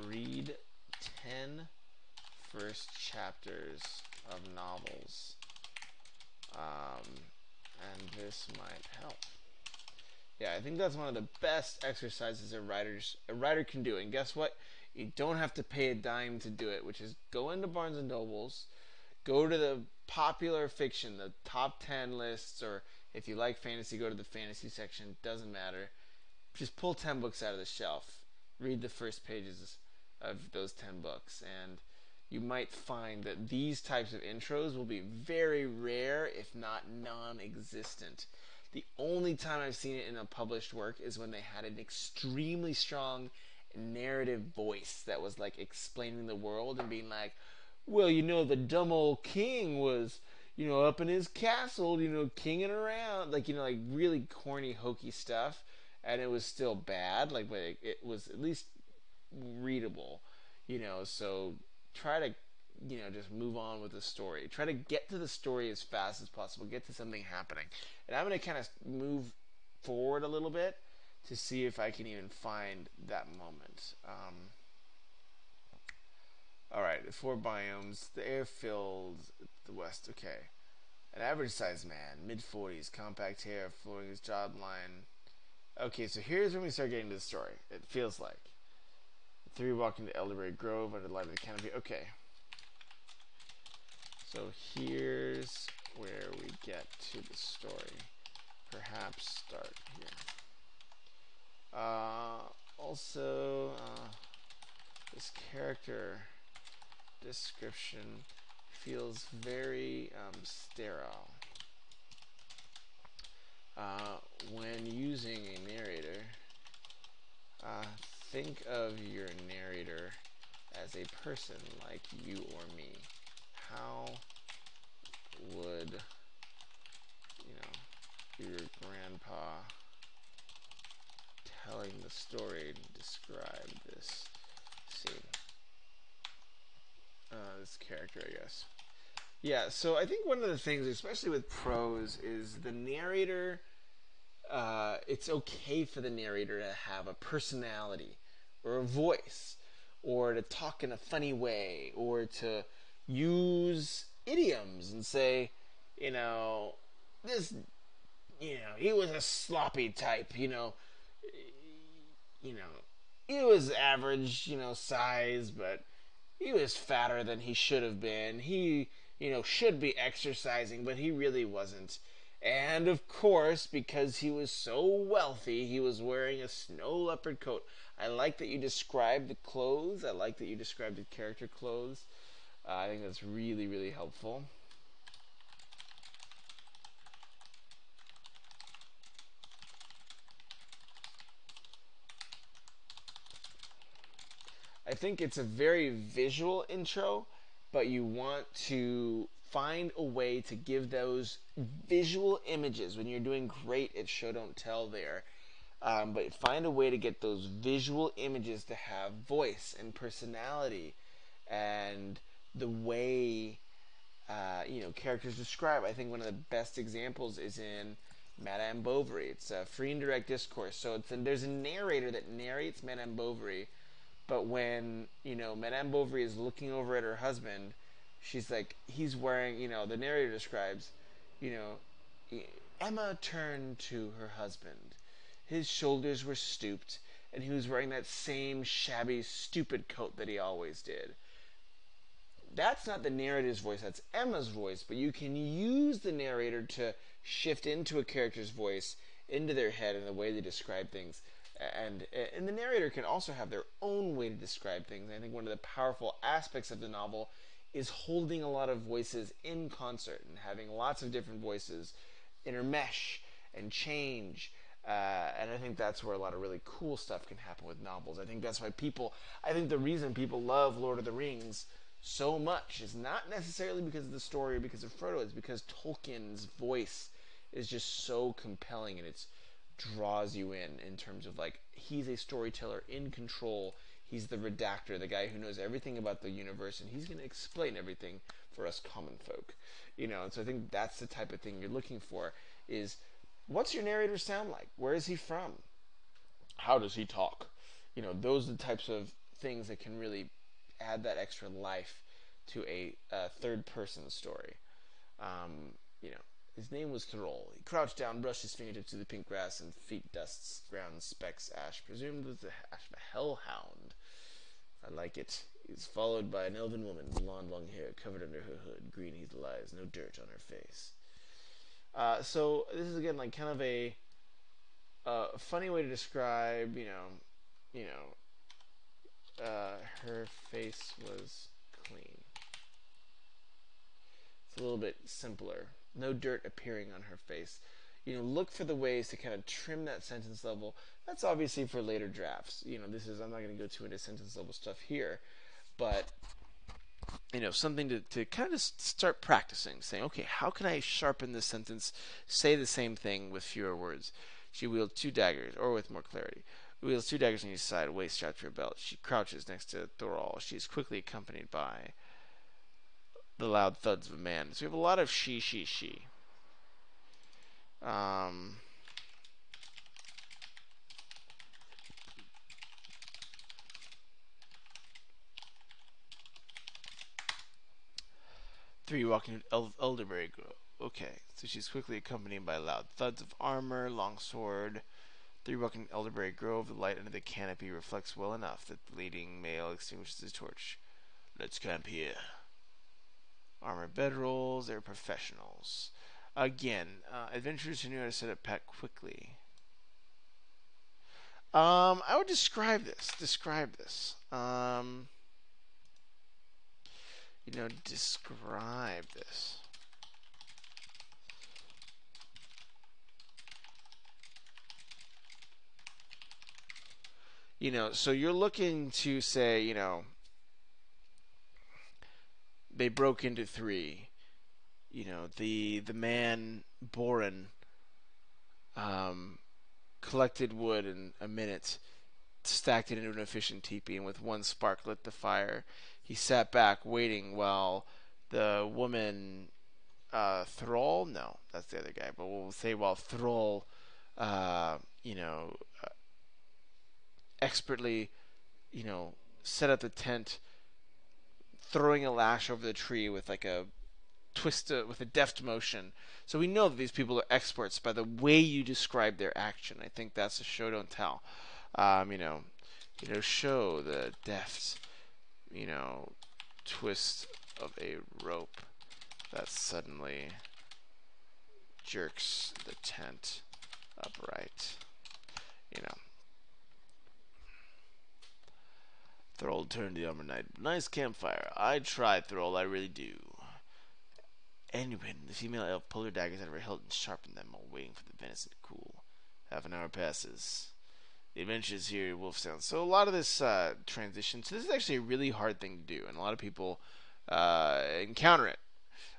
read 10 first chapters of novels, and this might help. Yeah, I think that's one of the best exercises a writer can do. And guess what? You don't have to pay a dime to do it, which is go into Barnes and Nobles, go to the popular fiction, the top 10 lists, or if you like fantasy, go to the fantasy section. Doesn't matter. Just pull 10 books out of the shelf. Read the first pages of those 10 books, and you might find that these types of intros will be very rare, if not non-existent. The only time I've seen it in a published work is when they had an extremely strong narrative voice that was like explaining the world and being like, well, the dumb old king was, up in his castle, kinging around, like, like really corny, hokey stuff, and it was still bad, like, but it was at least readable, so try to, just move on with the story. Try to get to the story as fast as possible, get to something happening. And I'm going to kind of move forward a little bit to see if I can even find that moment. All right, the 4 biomes, the airfield, the west. Okay, an average-sized man, mid-40s, compact hair, flowing his jawline. Okay, so here's when we start getting to the story. It feels like the three walk into Elderberry Grove under the light of the canopy. Okay, so here's where we get to the story. Perhaps start here. Also, this character description feels very sterile. When using a narrator, think of your narrator as a person like you or me. How would, your grandpa telling the story describe this scene? This character, I guess. Yeah, so I think one of the things, especially with prose, is the narrator. It's okay for the narrator to have a personality or a voice, or to talk in a funny way, or to use idioms and say, this, he was a sloppy type, you know, he was average, size, but he was fatter than he should have been. He, should be exercising, but he really wasn't. And of course, because he was so wealthy, he was wearing a snow leopard coat. I like that you described the clothes. I like that you described the character clothes. I think that's really, really helpful. I think it's a very visual intro, but you want to find a way to give those visual images when you're doing great at show don't tell there. But find a way to get those visual images to have voice and personality and the way characters describe. I think one of the best examples is in Madame Bovary. It's a free and direct discourse. So there's a narrator that narrates Madame Bovary, but when Madame Bovary is looking over at her husband, she's like, he's wearing. The narrator describes, you know, Emma turned to her husband. His shoulders were stooped, and he was wearing that same shabby, stupid coat that he always did. That's not the narrator's voice, that's Emma's voice, but you can use the narrator to shift into a character's voice, into their head, and the way they describe things. And the narrator can also have their own way to describe things. I think one of the powerful aspects of the novel is holding a lot of voices in concert and having lots of different voices intermesh and change. And I think that's where a lot of really cool stuff can happen with novels. I think that's why I think the reason people love Lord of the Rings so much is not necessarily because of the story or because of Frodo. It's because Tolkien's voice is just so compelling, and it draws you in terms of, like, he's a storyteller in control. He's the redactor, the guy who knows everything about the universe, and he's going to explain everything for us common folk. And so I think that's the type of thing you're looking for is, what's your narrator sound like? Where is he from? How does he talk? Those are the types of things that can really add that extra life to a third person story. You know, his name was Thrall. He crouched down, brushed his fingertips through the pink grass and feet, dust, ground, specks, ash. Presumed was the ash of a hellhound. I like it. He's followed by an elven woman, blonde, long hair, covered under her hood, green hazel eyes, no dirt on her face. So this is again like kind of a funny way to describe, her face was clean. It's a little bit simpler. No dirt appearing on her face. Look for the ways to kind of trim that sentence level. That's obviously for later drafts. I'm not going to go too into sentence level stuff here, but something to kind of start practicing, saying, okay, how can I sharpen this sentence, say the same thing with fewer words? She wields two daggers, or with more clarity. Wields two daggers on each side, waist strapped to her belt. She crouches next to Thorol. She is quickly accompanied by the loud thuds of a man. So we have a lot of she. Um, Three walking elderberry grove. Okay, so she's quickly accompanied by loud thuds of armor, long sword. Three walking elderberry grove. The light under the canopy reflects well enough that the leading male extinguishes his torch. Let's camp here. Armor bedrolls. They're professionals. Again, adventurers who knew how to set up pack quickly. I would describe this. Describe this. So you're looking to say, they broke into three. The man Boren collected wood in a minute, stacked it into an efficient teepee, and with one spark lit the fire. He sat back waiting while the woman Thrall, no, that's the other guy, but we'll say while Thrall, uh, you know, expertly, set up the tent, throwing a lash over the tree with like a with a deft motion. So we know that these people are experts by the way you describe their action. I think that's a show don't tell. Um, you know, show the deft, you know, twist of a rope that suddenly jerks the tent upright. You know, Throld turned to the armor knight. Nice campfire. I tried, Throld, I really do. Anyway, the female elf pulled her daggers out of her hilt and sharpened them while waiting for the venison to cool. Half an hour passes. The adventures here at Wolfstown. So a lot of this transition. So this is actually a really hard thing to do, and a lot of people encounter it,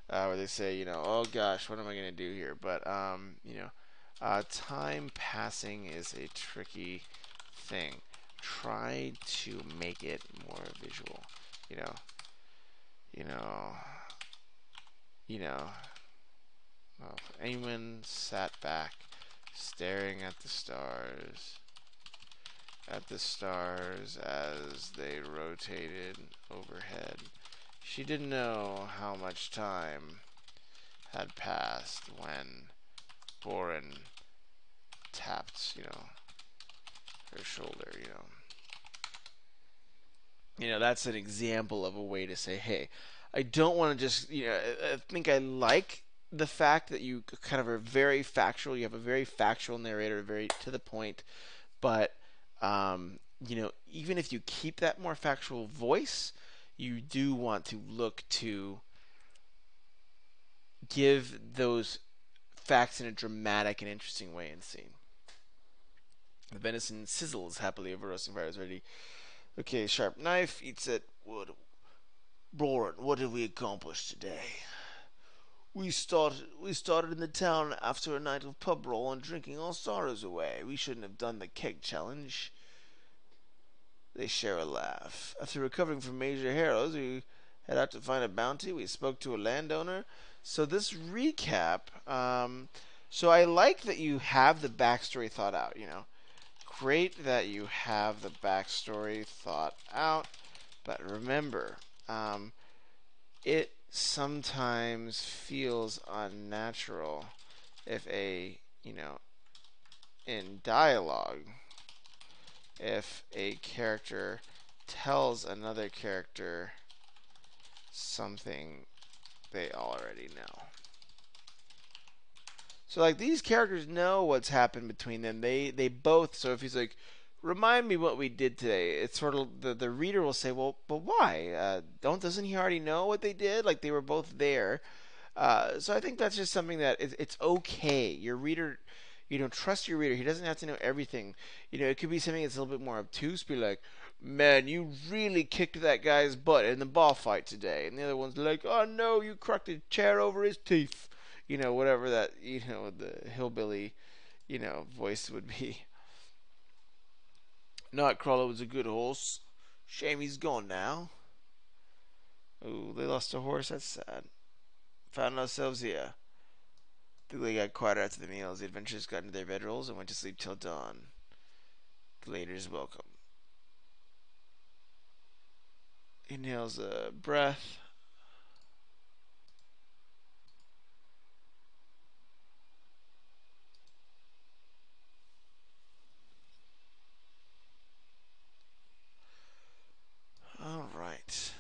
where they say, oh gosh, what am I going to do here? But time passing is a tricky thing. Try to make it more visual. You know, you know, you know. Well, Eamon sat back, staring at the stars as they rotated overhead. She didn't know how much time had passed when Boren tapped, her shoulder. That's an example of a way to say, hey, I don't want to just, I think I like the fact that you kind of are very factual. You have a very factual narrator, very to the point. But, even if you keep that more factual voice, you do want to look to give those facts in a dramatic and interesting way in the scene. The venison sizzles happily over roasting fire is ready. Okay, sharp knife eats it. What have we accomplished today? We started in the town after a night of pub roll and drinking all sorrows away. We shouldn't have done the keg challenge. They share a laugh. After recovering from major harrows, we head out to find a bounty. We spoke to a landowner. So this recap. So I like that you have the backstory thought out. Great that you have the backstory thought out. But remember, it sometimes feels unnatural if in dialogue, if a character tells another character something they already know. So like these characters know what's happened between them. They both. So if he's like, remind me what we did today. It's sort of the reader will say, well, but why? Doesn't he already know what they did? Like they were both there. So I think that's just something that it's okay. Your reader, trust your reader. He doesn't have to know everything. It could be something that's a little bit more obtuse. Be like, man, you really kicked that guy's butt in the ball fight today. And the other one's like, oh no, you cracked a chair over his teeth. Whatever that, the hillbilly, voice would be. Nightcrawler was a good horse. Shame he's gone now. Ooh, they lost a horse. That's sad. Found ourselves here. They got quieter after the meals. The adventurers got into their bedrolls and went to sleep till dawn. The later's welcome. Inhales a breath. All right.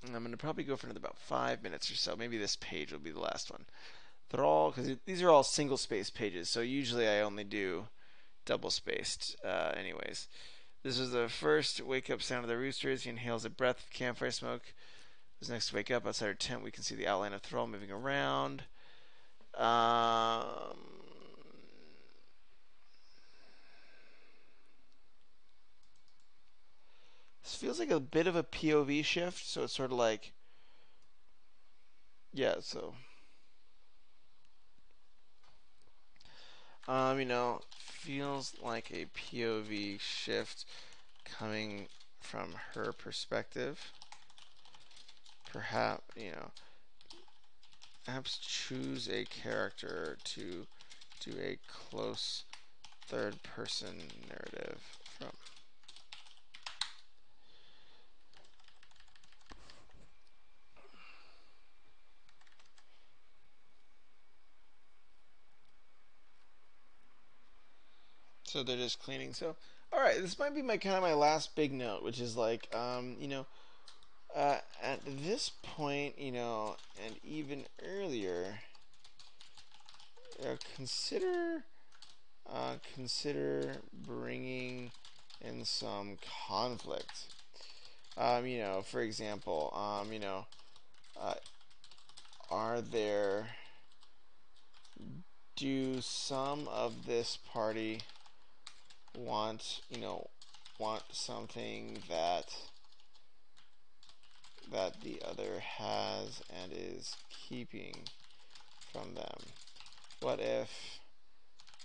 And I'm going to probably go for another about 5 minutes or so. Maybe this page will be the last one. They're all, because these are all single space pages, so usually I only do double spaced, anyways. This is the first wake up sound of the roosters. He inhales a breath of campfire smoke. His next wake up outside our tent, we can see the outline of Thrall moving around. This feels like a bit of a POV shift, so it's sort of like, yeah, so feels like a POV shift coming from her perspective. Perhaps choose a character to do a close third person narrative from. So they're just cleaning. So, all right, this might be my last big note, which is like, at this point, and even earlier, consider bringing in some conflict. For example, uh, are there do some of this party want something that the other has and is keeping from them? What if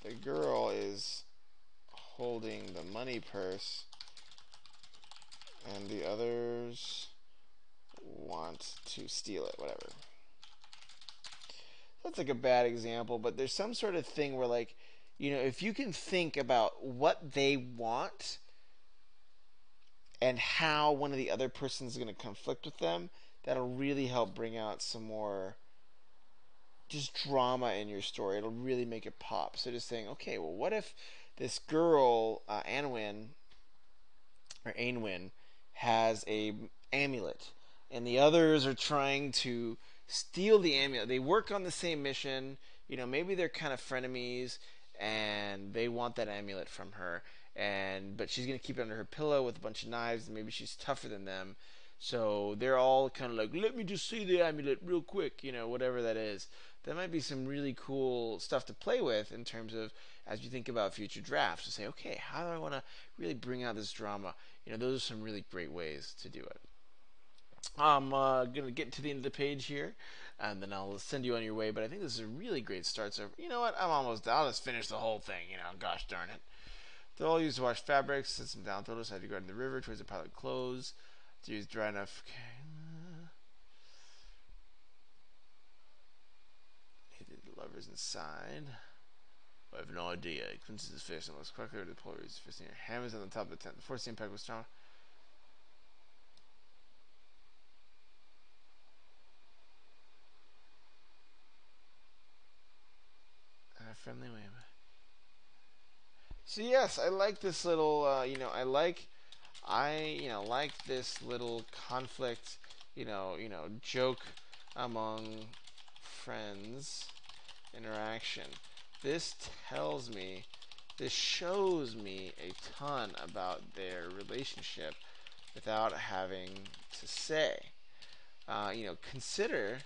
the girl is holding the money purse and the others want to steal it? Whatever. That's like a bad example, but there's some sort of thing where, like, if you can think about what they want and how one of the other persons is going to conflict with them, that'll really help bring out some more just drama in your story. It'll really make it pop. So just saying, okay, well, what if this girl, Anwin, or Ainwin, has a amulet, and the others are trying to steal the amulet. They work on the same mission. Maybe they're kind of frenemies, and they want that amulet from her. But she's gonna keep it under her pillow with a bunch of knives, and maybe she's tougher than them. So they're all kind of like, let me just see the amulet real quick, whatever that is. That might be some really cool stuff to play with in terms of as you think about future drafts to say, okay, how do I want to really bring out this drama? Those are some really great ways to do it. I'm going to get to the end of the page here, and then I'll send you on your way. But I think this is a really great start. So, you know what? I'll just finish the whole thing. Gosh darn it. They're all used to wash fabrics. Sit some down. Throw had to go in the river towards the pile of clothes. To use dry enough. Okay. He did the lovers inside. I have no idea. He cleanses his face and looks quickly over the pole. He's fisting her hammers on the top of the tent. The force impact was strong. And a friendly way. So yes, I like this little. I like this little conflict. Joke among friends interaction. This tells me, this shows me a ton about their relationship without having to say. consider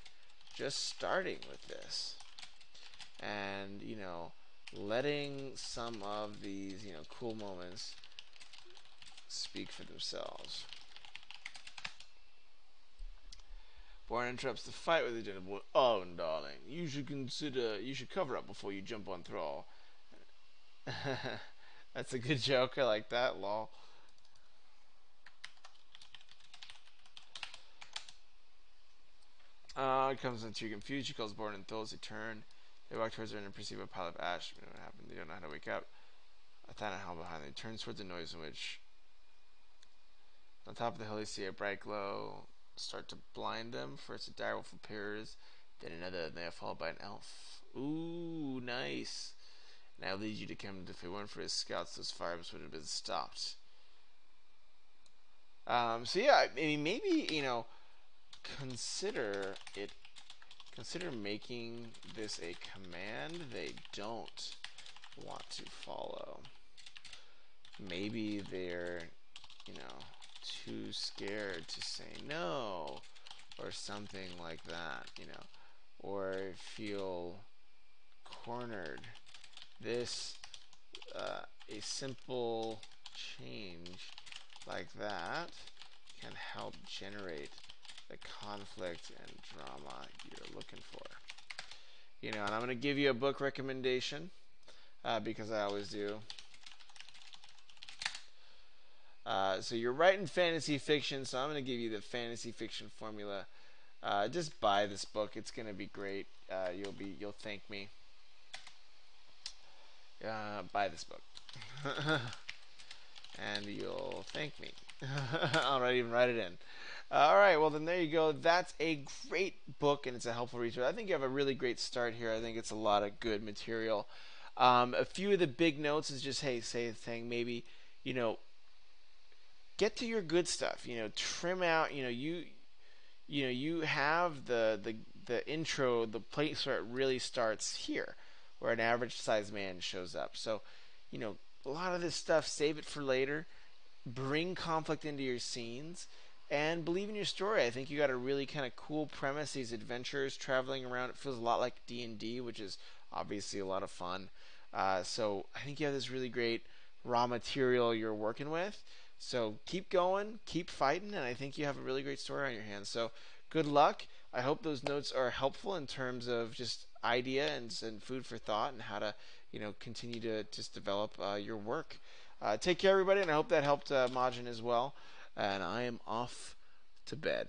just starting with this and letting some of these cool moments speak for themselves. Born interrupts the fight with the gentleman. Oh, darling, you should cover up before you jump on Thrall. That's a good joke. I like that. Lol. It comes into you confused. She calls Born and throws a turn. They walk towards her and perceive a pile of ash. You know what happened? They don't know how to wake up. Athena held behind them. They turn towards the noise in which, on top of the hill, they see a bright glow start to blind them. First, a direwolf appears, then another, and they are followed by an elf. Ooh, nice. Now leads you to come. If it weren't for his scouts, those fires would have been stopped. So yeah, I mean, maybe consider it. Consider making this a command they don't want to follow. Maybe they're, you know, too scared to say no, or something like that, or feel cornered. This, a simple change like that can help generate the conflict and drama you're looking for. And I'm going to give you a book recommendation because I always do. So you're writing fantasy fiction, so I'm going to give you the fantasy fiction formula. Just buy this book; it's going to be great. You'll thank me. Buy this book, and you'll thank me. I'll even write it in. All right, well then there you go. That's a great book, and it's a helpful resource. I think you have a really great start here. I think it's a lot of good material. A few of the big notes is just saying maybe you know get to your good stuff. Trim out. You have the intro, the place where it really starts here, where an average sized man shows up. So, a lot of this stuff, save it for later. Bring conflict into your scenes and believe in your story. I think you got a really kind of cool premise. These adventures traveling around. It feels a lot like D&D, which is obviously a lot of fun. So I think you have this really great raw material you're working with. So keep going, keep fighting, and I think you have a really great story on your hands. So good luck. I hope those notes are helpful in terms of just idea and food for thought and how to continue to just develop your work. Take care, everybody, and I hope that helped Majin as well. And I am off to bed.